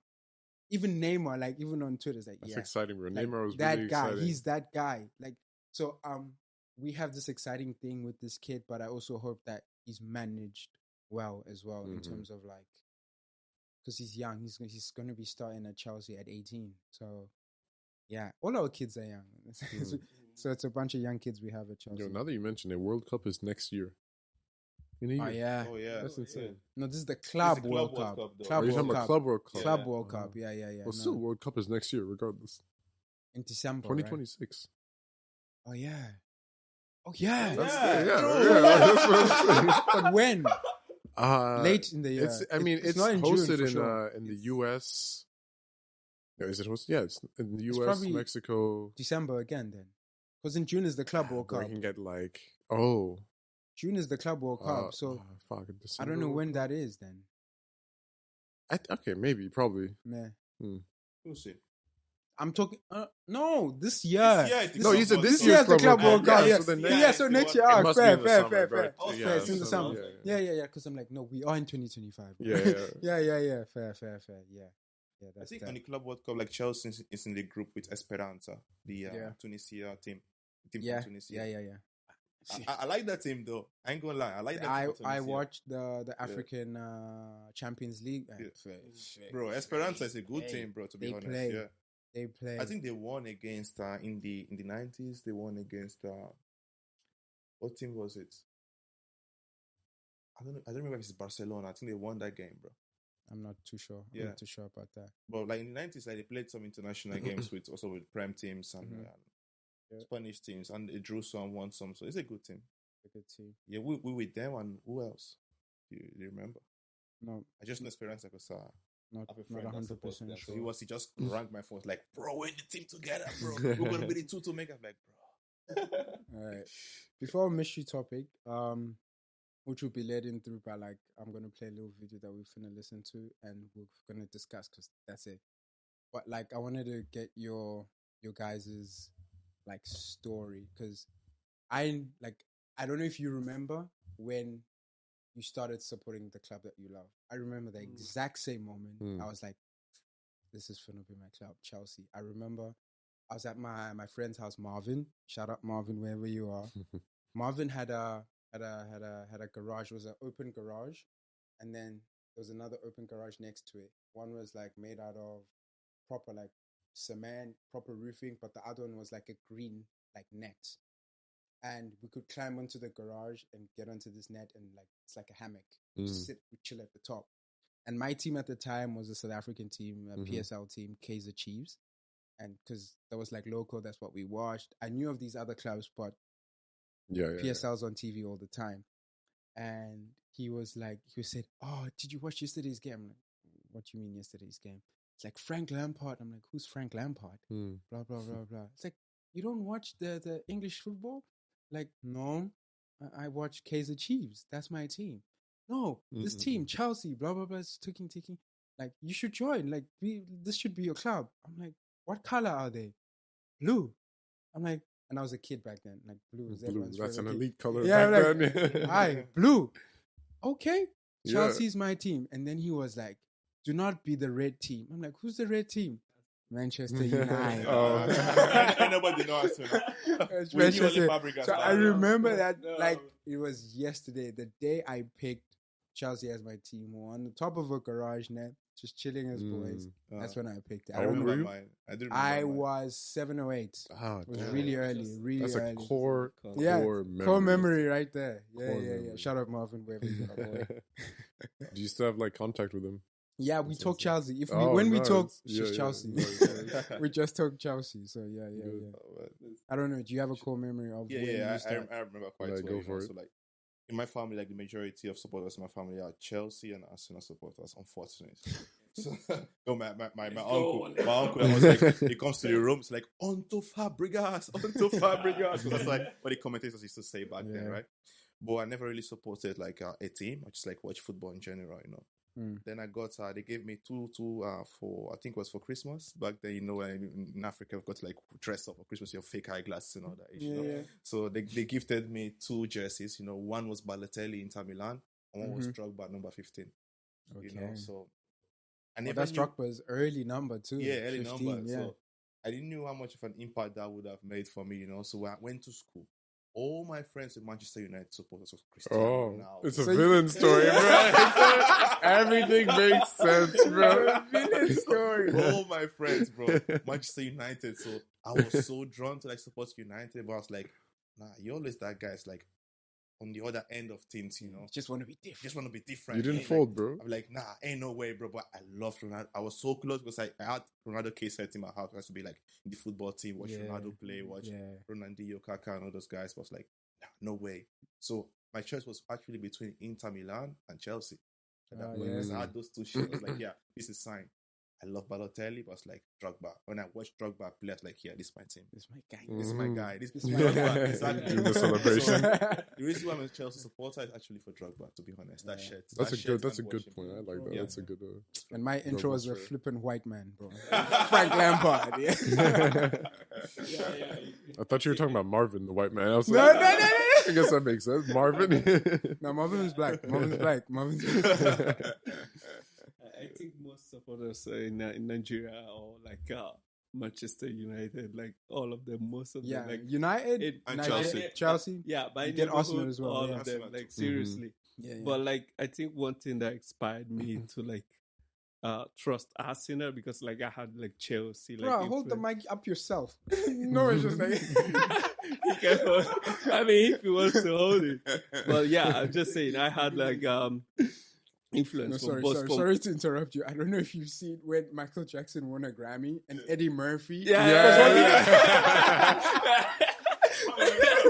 Even Neymar, like even on Twitter, is like, That's yeah, exciting, bro. like, Neymar was that really guy. exciting. He's that guy. Like so, we have this exciting thing with this kid, but I also hope that he's managed well as well in terms of like, because he's young. He's going to be starting at Chelsea at 18. So yeah, all our kids are young. So it's a bunch of young kids we have at Chelsea. Yo, now that you mention it, World Cup is next year. In a year. Oh yeah. Oh yeah. That's insane. No, this is the Club It's the World Club Cup. World Cup, though. Club Are you talking World about Cup. Club World Cup? Club World Cup. Yeah. Well, still, World Cup is next year, regardless. In December, right? 2026. Oh yeah. Oh yeah. That's Yeah, yeah, true. that's what I'm saying. But when? Uh, Late in the year. It's not in June, hosted for in sure. in the U.S. No, is it hosted? Yeah, it's in the It's U.S., probably Mexico. December again then. Because in June is the Club World Where Cup. you can get like, June is the Club World Cup. So I don't know when that is then. Okay, maybe, probably. Nah. We'll see. I'm talking. No, this year. You said this year is the Club World Cup. So next year. Fair. It's in the summer. Yeah. Because I'm like, no, we are in 2025. Yeah. Fair. Yeah. I think on the Club World Cup, like Chelsea is in the group with Esperanza, the Tunisia team. From Tunisia. Yeah. I like that team though. I ain't gonna lie. I like that team. I watched the African Champions League. Bro, Esperanza is a good team, bro. To be honest, they play. I think they won against in the 90s. They won against what team was it? I don't remember if it's Barcelona. I think they won that game, bro. I'm not too sure. I'm not too sure about that. But like in the 90s, like they played some international games with Prem teams and Spanish teams, and they drew some, won some. So it's a good team. A good team. Yeah, we with them, and who else? Do you remember? No, I just know Esperanza because not 100% sure. He just rang my phone like, bro, we're in the team together, bro. We're gonna be the two to make. I'm like, bro. All right. Before our mystery topic, which will be led in through by like, I'm gonna play a little video that we're gonna listen to, and we're gonna discuss because that's it. But like, I wanted to get your guys's like story, because I don't know if you remember when you started supporting the club that you love. I remember the exact same moment. I was like, this is gonna be my club, Chelsea. I remember I was at my friend's house, Marvin. Shout out Marvin, wherever you are. Marvin had a garage. It was an open garage, and then there was another open garage next to it. One was like made out of proper like cement, proper roofing, but the other one was like a green like net, and we could climb onto the garage and get onto this net, and like it's like a hammock. We chill at the top. And my team at the time was a South African team, a PSL team, Kaizer Chiefs, and because that was like local, that's what we watched. I knew of these other clubs, but PSL's on TV all the time. And he said, oh, did you watch yesterday's game? I'm like, what do you mean yesterday's game? It's like Frank Lampard. I'm like, who's Frank Lampard? Blah, blah, blah, blah. It's like, you don't watch the English football? Like, no, I watch Kaizer Chiefs. That's my team. No, this team, Chelsea, blah, blah, blah, it's ticking. Like, you should join. Like, this should be your club. I'm like, what color are they? Blue. I'm like, and I was a kid back then. Like, blue is everyone's That's an kid. elite color back then. Hi, blue. Okay, Chelsea's my team. And then he was like, do not be the red team. I'm like, who's the red team? Manchester United. Nobody knows. So I remember that like it was yesterday, the day I picked Chelsea as my team. We were on the top of a garage net, just chilling as boys. That's when I picked it. I remember mine. I was 7 or 8. It was really early. That's early. A core memory right there. Yeah. Shout out Marvin, wherever you are, boy. Do you still have like contact with him? Yeah, we talk Chelsea. We talk, it's Chelsea. We just talk Chelsea. So yeah. I don't know. Do you have a core memory of? I remember quite well. Go for it. So like in my family, like the majority of supporters in my family are Chelsea and Arsenal supporters. Unfortunately, so my uncle was like, he comes to the room, it's like "Onto Fabregas." That's like what the commentators used to say back then, right? But I never really supported like a team. I just like watch football in general, you know. Then I got they gave me two for I think it was for Christmas back then. You know, in Africa we've got to like dress up for Christmas, your fake eyeglasses and all that. You know? So they gifted me 2 jerseys. You know, one was Balotelli Inter Milan, and one was Drogba number 15. Okay. You know, so I never that Drogba's early number too. Yeah, early 15, number. Yeah. So I didn't know how much of an impact that would have made for me. You know, so when I went to school, all my friends with Manchester United supporters of Cristiano Ronaldo. It's a villain story, bro. Everything makes sense, bro. Villain story. All my friends, bro, Manchester United. So I was so drawn to like support United, but I was like, nah, you're always that guy's like on the other end of things, you know. Just want to be different. You didn't fold, like, bro. I'm like, nah, ain't no way, bro. But I love Ronaldo. I was so close because I had Ronaldo case set in my house. I used to be like in the football team, watch Ronaldo play, watch Ronaldinho, Kaká, and all those guys. But I was like, nah, no way. So my choice was actually between Inter Milan and Chelsea. I had those 2 shirts. I was like, yeah, this is sign. I love Balotelli, but it's like Drogba. When I watch Drogba play, I was like, yeah, this is my team. This is my guy. This is my guy. This is my Yeah. Drogba. Exactly. Doing the celebration. The reason why I'm a Chelsea supporter is actually for Drogba, to be honest. That shirt. That's that a good shirt point. and I like that. Yeah. That's a good. And my intro was a shirt. flippant white man, bro. Frank Lampard. Yeah. I thought you were talking about Marvin, the white man. I was No, like, no, no, no. I guess that makes sense. Marvin. No, Marvin is black. Marvin's black. I think most supporters in Nigeria or like Manchester United, like all of them, most of Yeah, them, like United and Nigeria, Chelsea. Yeah, but You get Arsenal as well, all yeah. of them, Arsenal like too. seriously. Yeah, yeah. But like, I think one thing that inspired me to like trust Arsenal because like I had like Chelsea. Like, Bro, hold the influence. mic up yourself. No, it's just like. He can hold- I mean, if he wants to hold it. But yeah, I'm just saying I had like influence No, from both. sorry to interrupt you. I don't know if you've seen when Michael Jackson won a Grammy and Eddie Murphy. Yeah.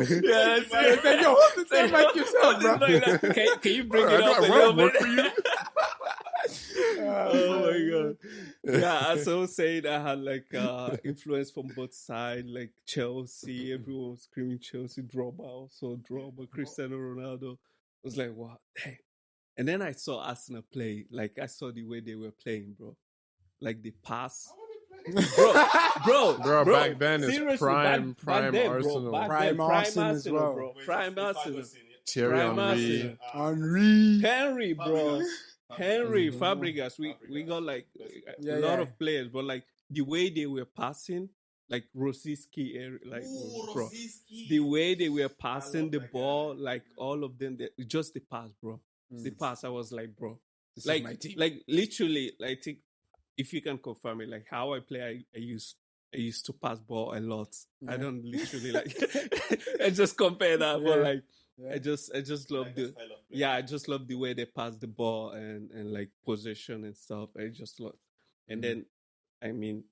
Yeah, It's like, yo, hold the same mic yourself, bro. Can you bring I it up a got little work bit? for you. Oh my god! Yeah, as I was saying, I had like influence from both sides, like Chelsea. Everyone was screaming Chelsea, Drogba, Cristiano Ronaldo. I was like, wow, dang. And then I saw Arsenal play. Like I saw the way they were playing, bro. Like the pass. Bro, Back then it's seriously, prime back then, bro, Arsenal. back Prime then, Arsenal as well. bro. Prime Arsenal. Thierry Prime Henry. Henry. Henry, bro. Henry, Fabregas. We got like Yeah, a lot yeah. of players, but like the way they were passing, like Rosicki, like bro, the way they were passing the ball, like all of them, just the pass, bro. The pass, I was like, bro, This is my like, team. like literally, I think if you can confirm it, like how I play, I used to pass ball a lot. I Yeah. don't literally like, I just compare that, but Yeah. like. Yeah. I just love I just love the way they pass the ball and like possession and stuff. I just love, and then I mean,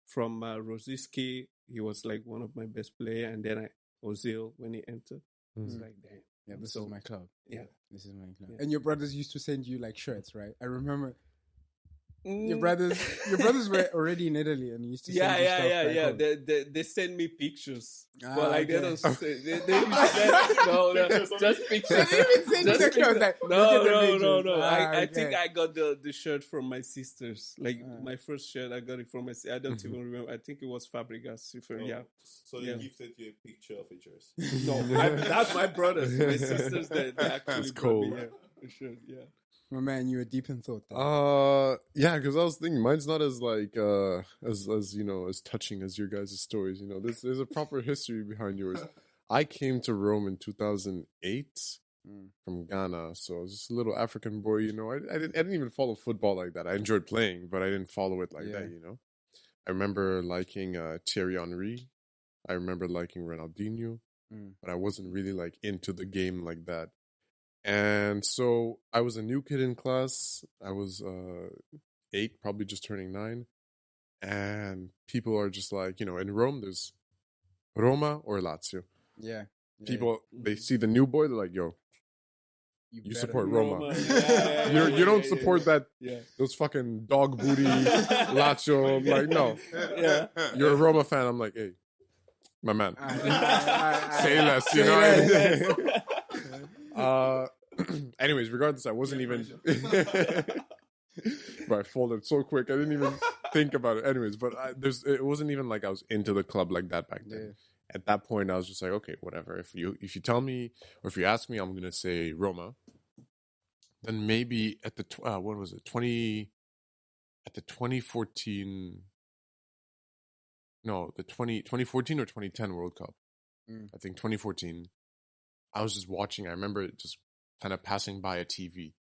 from Rosicky, he was like one of my best player, and then Ozil when he entered, it's like damn. Yeah, this So, is my club. yeah. This is my club. Yeah. And your brothers used to send you like shirts, right? I remember Mm. your brothers were already in Italy and used to send you stuff back home. They send me pictures, Ah, but like they okay. don't. They send, no, just pictures. They even send you Just the clothes, like, look at the No. pictures. Ah, I think okay. I got the shirt from my sisters. Like my first shirt, I got it from my. I don't even remember. I think it was Fabregas. Yeah. So they Yeah. gifted you a picture of a jersey. No, that's my brothers, my sisters. They actually That's brought me, cool. the shirt. Yeah. My man, you were deep in thought there. Yeah, because I was thinking mine's not as like as you know as touching as your guys' stories. You know, there's a proper history behind yours. I came to Rome in 2008 from Ghana, so I was just a little African boy. You know, I didn't even follow football like that. I enjoyed playing, but I didn't follow it like that. You know, I remember liking Thierry Henry. I remember liking Ronaldinho, but I wasn't really like into the game like that. And so I was a new kid in class. I was 8, probably just turning 9. And people are just like, you know, in Rome, there's Roma or Lazio. Yeah. People, they see the new boy, they're like, yo, you better- support Roma. Yeah, You don't support that, Yeah. those fucking dog booty Lazio. I'm like, no. Yeah. You're a Roma fan. I'm like, hey, my man. Say Say less, you know what I mean? Anyways, regardless, I wasn't even. But I folded so quick, I didn't even think about it. Anyways, but it wasn't even like I was into the club like that back then. Yeah. At that point, I was just like, okay, whatever. If you tell me or if you ask me, I'm gonna say Roma. Then maybe at the 2014. No, the 2014 or 2010 World Cup. I think 2014. I was just watching. I remember just kind of passing by a TV,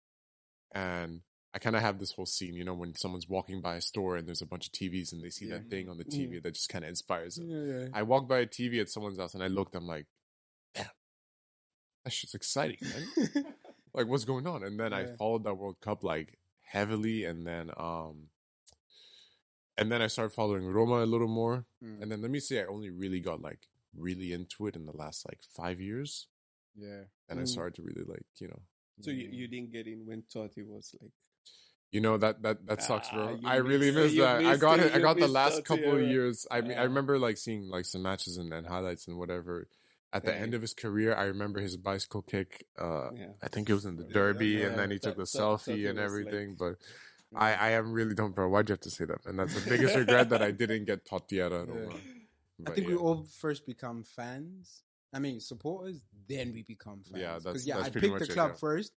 and I kind of have this whole scene, you know, when someone's walking by a store and there's a bunch of TVs and they see that thing on the TV that just kind of inspires them. Yeah. I walked by a TV at someone's house and I looked. I'm like, damn, that shit's exciting, man. Like, what's going on? And then I followed that World Cup like heavily, and then I started following Roma a little more. And then let me say, I only really got like really into it in the last like 5 years. Yeah. And I started to really like, you know. So you didn't get in when Totti was like. You know, that sucks, bro. I really missed miss it, you that. I missed got it, it. I you got the missed last that couple of era. years. I mean, I remember like seeing like some matches and highlights and whatever. At the end of his career, I remember his bicycle kick. I think it was in the Derby, and then he took the selfie and everything. But I am really don't, bro. Why'd you have to say that? And that's the biggest regret that I didn't get Tottiera. I think we all first become fans. I mean, supporters. Then we become fans. Yeah, that's I pretty picked much the club first.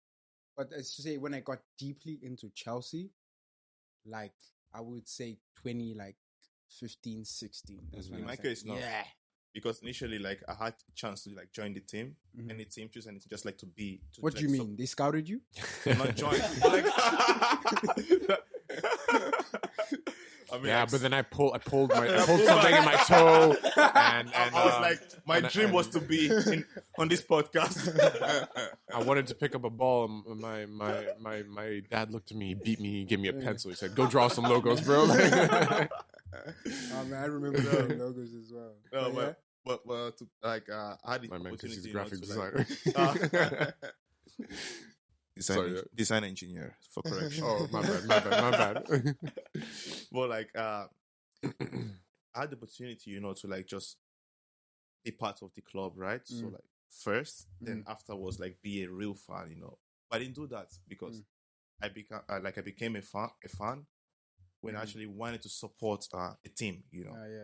But let's just say when I got deeply into Chelsea, like I would say 15, 16. That's when in my I case, no. Yeah. Because initially, like, I had a chance to like join the team, any team, choose anything, just like to be. What do you mean? They scouted you? Not join. Like, I mean, yeah, but then I pulled something in my toe, and I was like, my dream was to be on this podcast. I wanted to pick up a ball, and my dad looked at me, he beat me, he gave me a pencil. He said, "Go draw some logos, bro." Oh man, I remember drawing logos as well. No, but to, like, I had the my man, because he's a opportunity, graphic designer. Design engineer, for correction. Oh, my bad. Well, like, I had the opportunity, to like just be part of the club, right? So like first, then afterwards, like be a real fan, But I didn't do that because I became a fan when I actually wanted to support a team,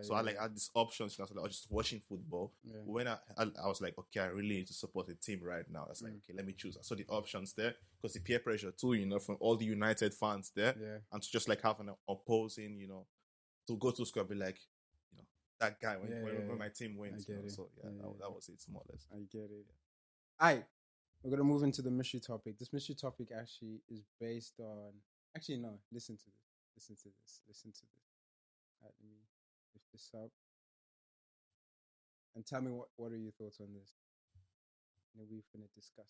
So I had these options. I was just watching football. Yeah. When I was like, okay, I really need to support a team right now. I was like, okay, let me choose. I saw the options there because the peer pressure too, from all the United fans there, and to just like have an opposing, to go to school and be like, that guy when my team wins. So that was it, more or less. I get it. Alright, we're gonna move into the mystery topic. This mystery topic actually is based on. Actually, no. Listen to this. Alright, let me lift this up and tell me what are your thoughts on this. And we're gonna discuss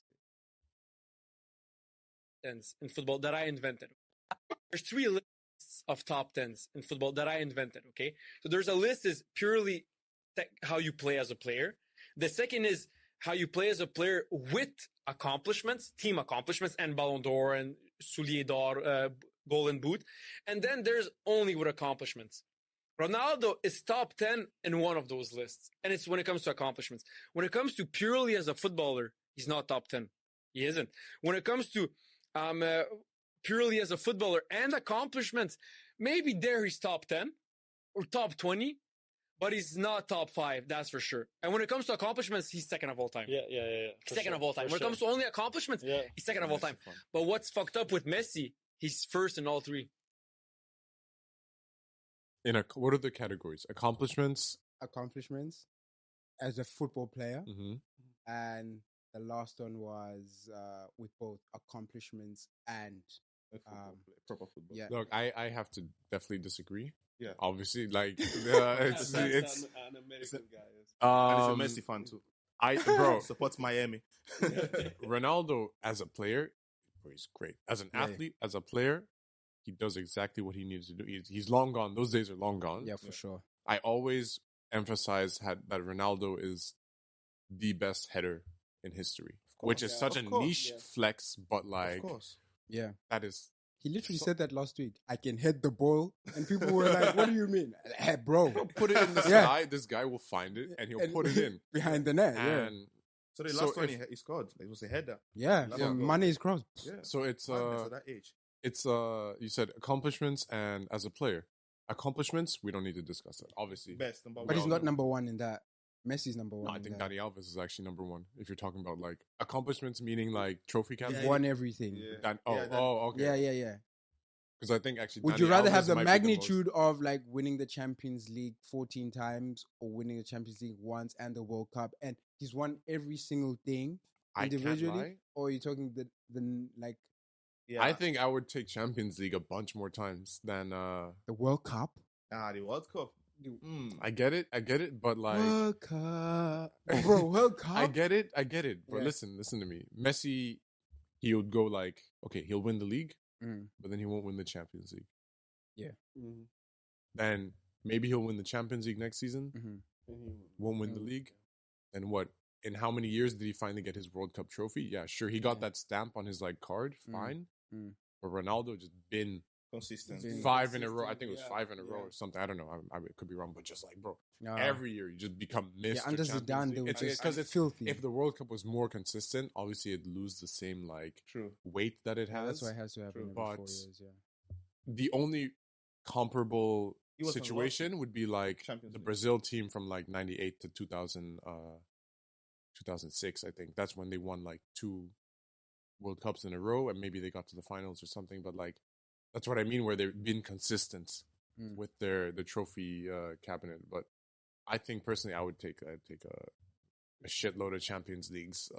it. In football that I invented. There's 3 lists of top 10s in football that I invented. Okay, so there's a list is purely how you play as a player. The second is how you play as a player with accomplishments, team accomplishments, and Ballon d'Or and Soulier d'Or, Golden Boot. And then there's only with accomplishments. Ronaldo is top 10 in one of those lists. And it's when it comes to accomplishments. When it comes to purely as a footballer, he's not top 10. He isn't. When it comes to purely as a footballer and accomplishments, maybe there he's top 10 or top 20, but he's not top 5, that's for sure. And when it comes to accomplishments, he's second of all time. Yeah. Second of all time. When it comes to only accomplishments, he's second of all time. But what's fucked up with Messi, he's first in all 3. What are the categories? Accomplishments as a football player, Mm-hmm. and the last one was with both accomplishments and Proper football. yeah. Look, I have to definitely disagree. Yeah. Obviously, like That's it's an American guy. And he's a Messi fan too. Bro, Supports Miami. Ronaldo as a player, he's great. As an athlete, as a player, he does exactly what he needs to do. He's long gone. Those days are long gone. Yeah, for sure. I always emphasize that Ronaldo is the best header in history, which is such a niche flex, but like, Of course. Yeah. that is. He literally said that last week. I can head the ball, and people were like, "What do you mean, hey, bro? Put it in the sky. This guy will find it, and he'll put it in behind the net." and So the last one he scored, it was a header. Yeah, Last from goal. Mane's cross. Yeah. so it's Madness at that age. it's you said accomplishments and as a player, accomplishments we don't need to discuss that obviously. Best number one. But he's not number one in that. Messi's number one. No, I in think that. Dani Alves is actually number 1 if you're talking about like accomplishments, meaning like trophy captain. Won everything. Yeah. Okay. Yeah. Because I think actually, Would Dani you rather Alves have the might be most- magnitude of like winning the Champions League 14 times or winning the Champions League once and the World Cup, and he's won every single thing I can't individually? lie. Or are you talking the like Yeah. I think I would take Champions League a bunch more times than the World Cup? the World Cup. I get it, but like World Cup, oh, bro, World Cup. I get it. But Yeah. listen to me. Messi, he would go like, okay, he'll win the league, but then he won't win the Champions League. Yeah. Mm-hmm. Then maybe he'll win the Champions League next season, won't win the league. And what? In how many years did he finally get his World Cup trophy? Yeah, sure, he got that stamp on his like card, fine. But Ronaldo just been consistent. 5 in a row. I think it was 5 in a row or something. I don't know. I could be wrong, but just like, bro, every year you just become Mr. Yeah, under Zidane, they were because it's filthy. If the World Cup was more consistent, obviously it'd lose the same like weight that it has. That's why it has to happen every 4 years. Yeah. The only comparable situation would be like the Brazil team from like 98 to 2000, 2006. I think that's when they won like 2 World Cups in a row, and maybe they got to the finals or something. But like, that's what I mean, where they've been consistent with the trophy cabinet. But I think personally, I'd take a shitload of Champions Leagues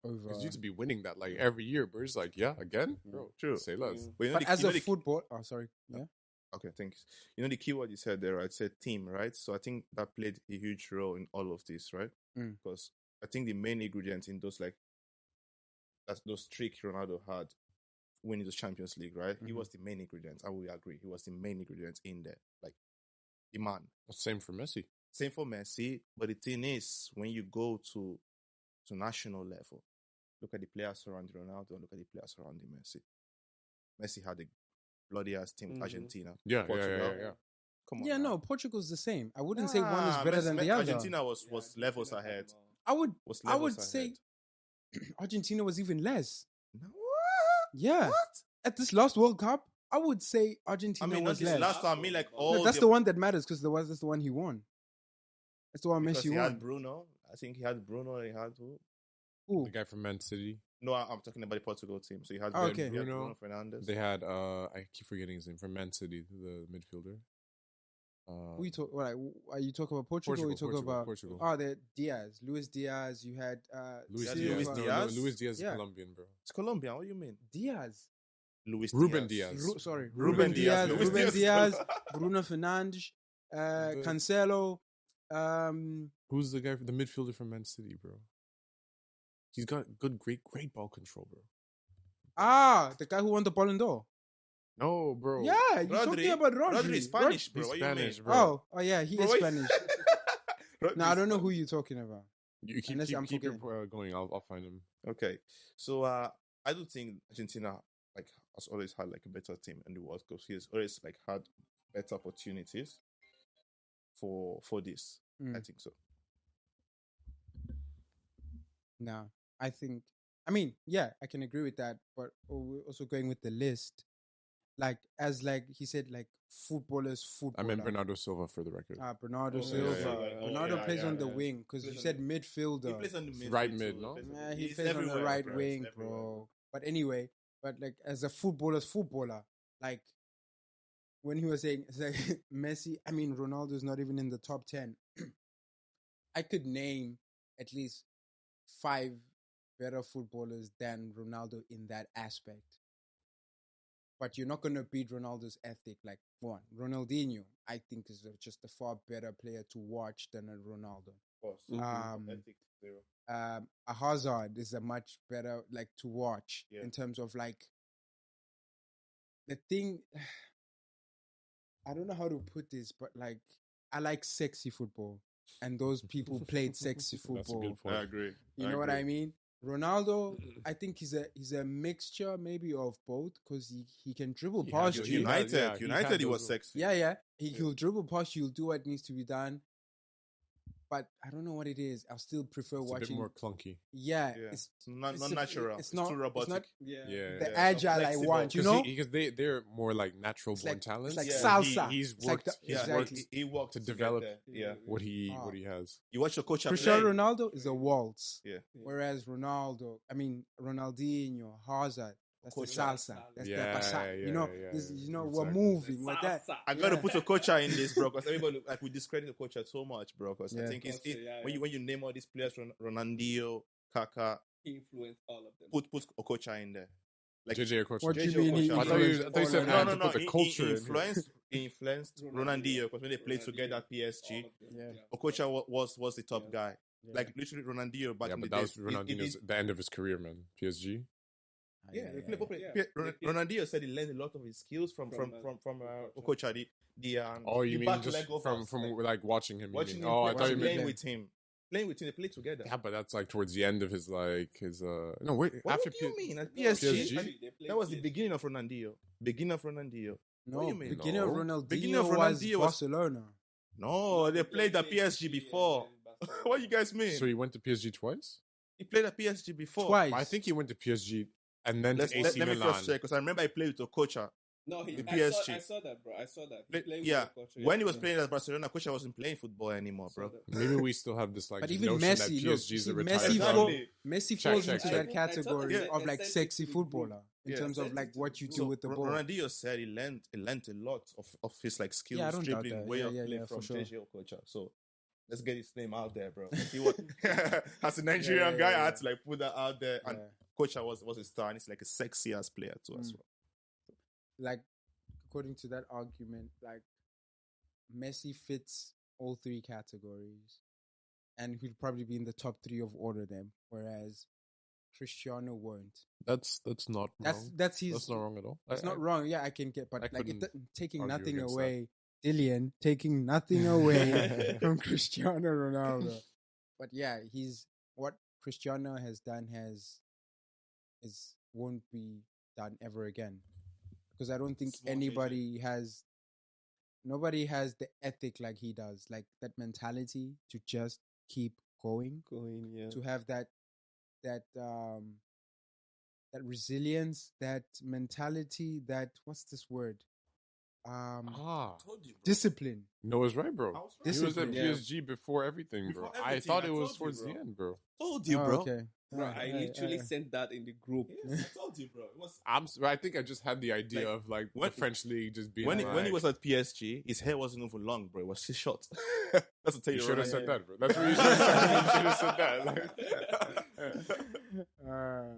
because you'd be winning that like every year. But it's like, again, bro, true. Say less. But as a football, sorry, yeah. Okay, thanks. You know the keyword you said there, right? Said team, right? So I think that played a huge role in all of this, right? Because I think the main ingredient in those those tricks Ronaldo had winning the Champions League, right? He was the main ingredient. I will agree. He was the main ingredient in there, like the man. Same for Messi. Same for Messi. But the thing is, when you go to national level, look at the players surrounding Ronaldo, look at the players surrounding Messi. Messi had a bloody ass team with Argentina. Yeah. Come on. Yeah, no, Portugal's the same. I wouldn't say one is better than the other. Argentina was levels ahead. I would say Argentina was even less. No. Yeah. What? At this last World Cup, I would say Argentina was less. Last time, I mean, like all. That's the one that matters because that's the one he won. That's the one Messi won. He had Bruno. I think he had Bruno. He had who? The guy from Man City. No, I'm talking about the Portugal team. So he had Bruno Fernandes. They had I keep forgetting his name, from Man City, the midfielder. Who you talk? Are you talking about Portugal? Or you talking about Portugal? The Diaz, Luis Diaz. You had Luis Diaz. Luis Diaz is Colombian, bro. It's Colombian. What do you mean? Diaz. Ruben Diaz. Ruben Diaz. Ruben Diaz. Bruno Fernandes. Cancelo. Who's the guy, the midfielder from Man City, bro? He's got great ball control, bro. The guy who won the Ballon d'Or. No, bro. Yeah, you're talking about Rodri. Rodri is Spanish, bro. He's Spanish, bro. Oh yeah, he is Spanish. No, I don't know who you're talking about. You keep going. I'll find him. Okay, so I do think Argentina has always had a better team in the World Cup. He has always had better opportunities for this. I think so. No, I think. I mean, yeah, I can agree with that. But we're also going with the list. As he said, footballers. I meant Bernardo Silva for the record. Bernardo Silva. Bernardo plays on the wing because you said midfielder. He plays on the midfield. Right mid, no? Yeah, he plays on the right wing, bro. But anyway, as a footballer, when he was saying Messi, I mean Ronaldo's not even in the top 10. I could name at least 5 better footballers than Ronaldo in that aspect. But you're not going to beat Ronaldo's ethic. Ronaldinho, I think, is just a far better player to watch than a Ronaldo. Of course. A Hazard is a much better to watch in terms of the thing. I don't know how to put this, but I like sexy football, and those people played sexy football. That's a good point. I agree. You know what I mean? Ronaldo, I think he's a mixture maybe of both because he can dribble past you. United, he was sexy. Yeah. He'll dribble past you. He'll do what needs to be done. But I don't know what it is. I'll still prefer watching. It's a bit more clunky. Yeah. It's not natural. It's too robotic. The agile I want, you know? Because they're more natural born talents. It's salsa. He's worked. He worked to develop what he has. You watch your coach Cristiano Ronaldo is a waltz. Yeah. Whereas Ronaldinho, Hazard, that's the salsa. That's the basa. We're moving with that. I got to put a coacher in this, bro, because everybody we discredit the coacher so much, bro. Because I think when you name all these players, Ronaldinho, Kaká, he influenced all of them. Put a coacher in there. JJ Okocha. What do you mean? I thought you said no. put the culture He influenced Ronaldinho because when they played together at PSG, Okocha was the top guy. Literally Ronaldinho back in the days. That was Ronaldinho's the end of his career, man. PSG. Ronaldinho said he learned a lot of his skills from Okocha. You mean just from watching him? I thought you meant with him. playing with him. They play together. Yeah, but that's like towards the end of his no wait. What after do you mean? At PSG? PSG? That was the beginning of Ronaldinho. Beginning of Ronaldinho. No, What do you mean? beginning of No. Ronaldinho, Beginning of was Ronaldinho was- Barcelona. No, they played at PSG before. What you guys mean? So he went to PSG twice? He played at PSG before. Twice. I think he went to PSG and then Let to AC me Milan. cross check because I remember I played with Okocha. No, The I PSG. saw that, bro. I saw that. He played with Yeah, the coach, when he was playing at Barcelona, Okocha wasn't playing football anymore, Saw bro. that. Maybe we still have this But the even notion Messi, that look, PSG is see, a retired Messi, club. Messi Check, falls check, into check. that category Yeah. of like sexy footballer in Yeah, terms of sexy like what you do So with the ball. Ronaldinho said he learned a lot of his like skills, Yeah, I don't doubt dribbling, that. way Yeah, of yeah, play yeah, from for sure. PSG Okocha. So let's get his name out there, bro. See what as a Nigerian yeah, guy, yeah. I had to like put that out there. And Yeah. Kocha was a star, and he's like a sexy ass player too as well. Like according to that argument, like Messi fits all three categories, and he'll probably be in the top three of all of them, whereas Cristiano won't. That's not wrong. That's his. That's not wrong at all. It's not wrong. Yeah, I can get, but I like taking argue nothing against away, Dillian taking nothing away from Cristiano Ronaldo. But yeah, he's what Cristiano has done won't be done ever again, because I don't think nobody has the ethic like he does, like that mentality to just keep going, yeah. to have that resilience, that mentality, that what's this word? Discipline. No, it's right, bro. He was at Discipline. PSG before everything, bro. Before I everything, thought I it was told you, towards bro. the end, bro. Told you, Oh, bro. okay. Bro, I literally sent that in the group. Yes, I told you, bro. It was I think I just had the idea Like, of like when- the French league just being when like, he was at PSG, his hair wasn't even long, bro. It was just short. That's to tell you you. should have right. said that, bro. That's what you should have said. You should have said that. All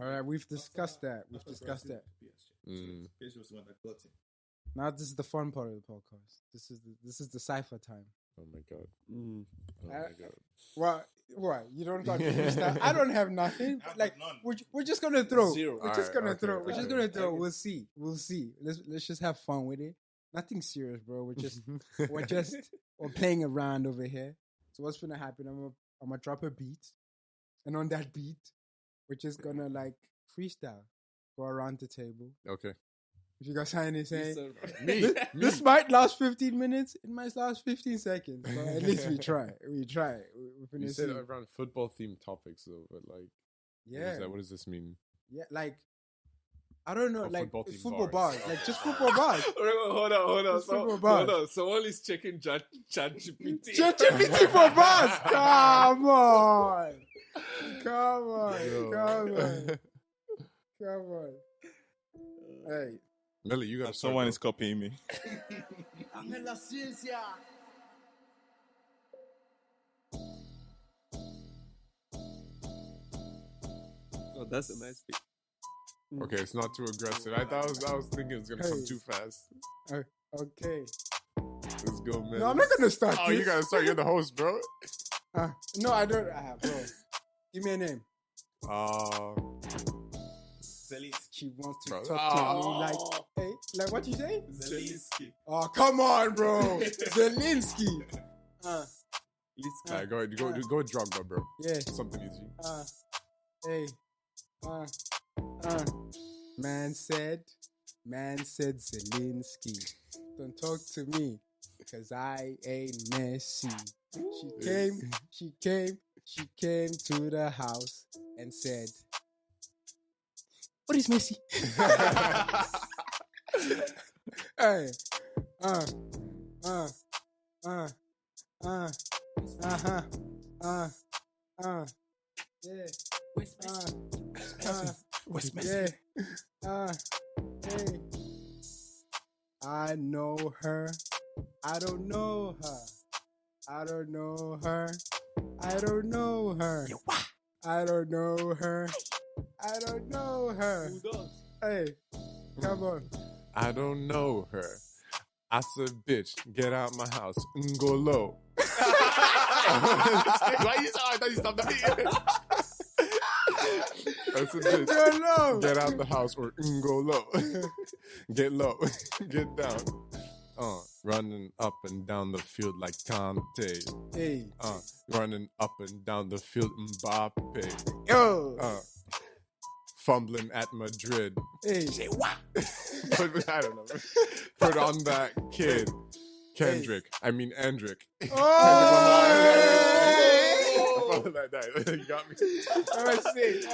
right, we've discussed that. We've discussed that. Mm. PSG was the one that got him. Now this is the fun part of the podcast. This is the cipher time. Oh my god. Oh my god. What? You don't talk freestyle? I don't have nothing. I've Like got none. we're just gonna throw. Zero. We're just gonna Alright, throw. okay, We're just okay. gonna throw. We'll see. Let's just have fun with it. Nothing serious, bro. We're playing around over here. So what's gonna happen? I'm gonna drop a beat, and on that beat, we're just gonna like freestyle, go around the table. Okay. If you got something to say, Me. this might last 15 minutes. It might last 15 seconds. But at least we try. We try. We're You finna said see. around football themed topics though, but like, Yeah, what does this mean? yeah. Like I don't know, Oh, like football-themed football bars. bars, like just football bars. Hold on. Just football bars. Hold on. Someone is checking ChatGPT. ChatGPT for bars. Come on. Hey, Melly, you got to Someone is copying me. Oh, that's a nice pick. Okay, it's not too aggressive. I was thinking it was gonna come Hey. too fast. okay. Let's go, man. No, I'm not gonna start. Oh, this. you gotta start. You're the host, bro. No, I don't. Bro, give me a name. She wants to Bro. talk to me like, hey, like what you say? Zelensky. Oh, come on, bro. Zelensky. Alright, go with Drogba, bro. Yeah. Something easy. Hey. Man said Zelensky. Don't talk to me, cause I ain't Messi. She came to the house and said, what is Messi? Hey. Yeah. Where's Messi? Yeah. Hey. I know her. I don't know her. I don't know her. I don't know her. I don't know her. I don't know her. Who does? Hey, come on. I don't know her. I said, bitch, get out my house. Ngolo. Why you? I thought you stopped the beat. I said, bitch, Ngolo. get out the house or Ngolo. Get low. Get down. running up and down the field like Conte. Hey. Running up and down the field, Mbappe. Yo. Fumbling at Madrid. Hey. Say what? I don't know. Put on that kid. Kendrick. Hey. I mean, Endrick. Oh! Like that. You got me. Oh, sick.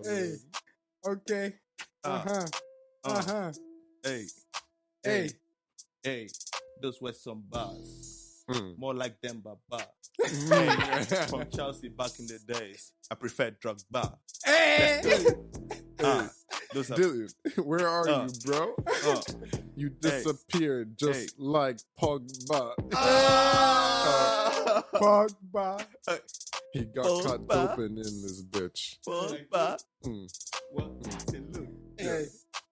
Hey. Okay. Hey. Those were some bars. More like them, Baba. From Chelsea back in the days, I preferred drug bar. Hey. Dylan, where are you, bro? You disappeared just like Pogba. Pogba. He got caught doping in this bitch. Pogba. Well, I said, look.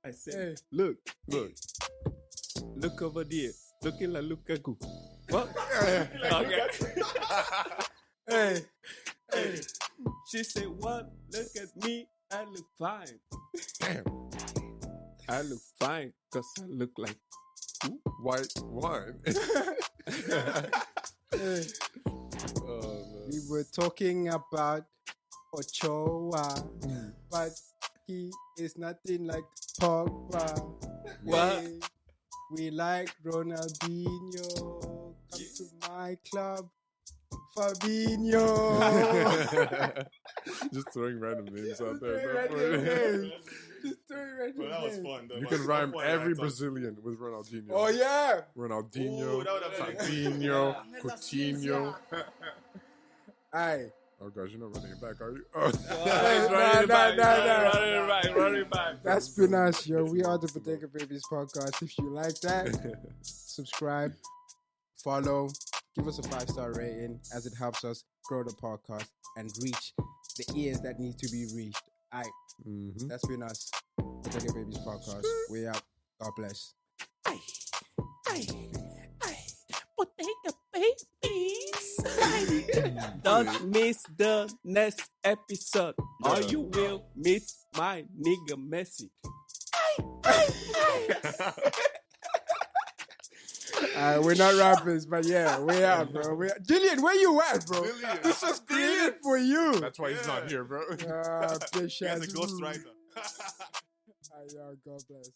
I said, look. Look over there. Looking like Lukaku. What? Okay. Hey. She said, what? Look at me. I look fine. Damn. I look fine because I look like white wine. We were talking about Ochoa, but he is nothing like Pogba. What? We like Ronaldinho. Come to my club, Fabinho. Just throwing random names out there. Just throwing random names. That was fun. You can rhyme every Brazilian with Ronaldinho. Oh, yeah. Ronaldinho, Fabinho, Coutinho. Aye. Oh gosh, you're not running it back, are you? Running back. That's been us, yo. We are the Bodega Babies Podcast. If you like that, subscribe, follow, give us a 5-star rating as it helps us grow the podcast and reach the ears that need to be reached. Aight. That's been us. Bodega Babies Podcast. We out. God bless. Bodega Babies. Don't miss the next episode, or you will meet my nigga Messi. We're not rappers, but yeah, we are, bro. Jillian, where you at, bro? This was created for you. That's why he's not here, bro. He has a ghostwriter. God bless.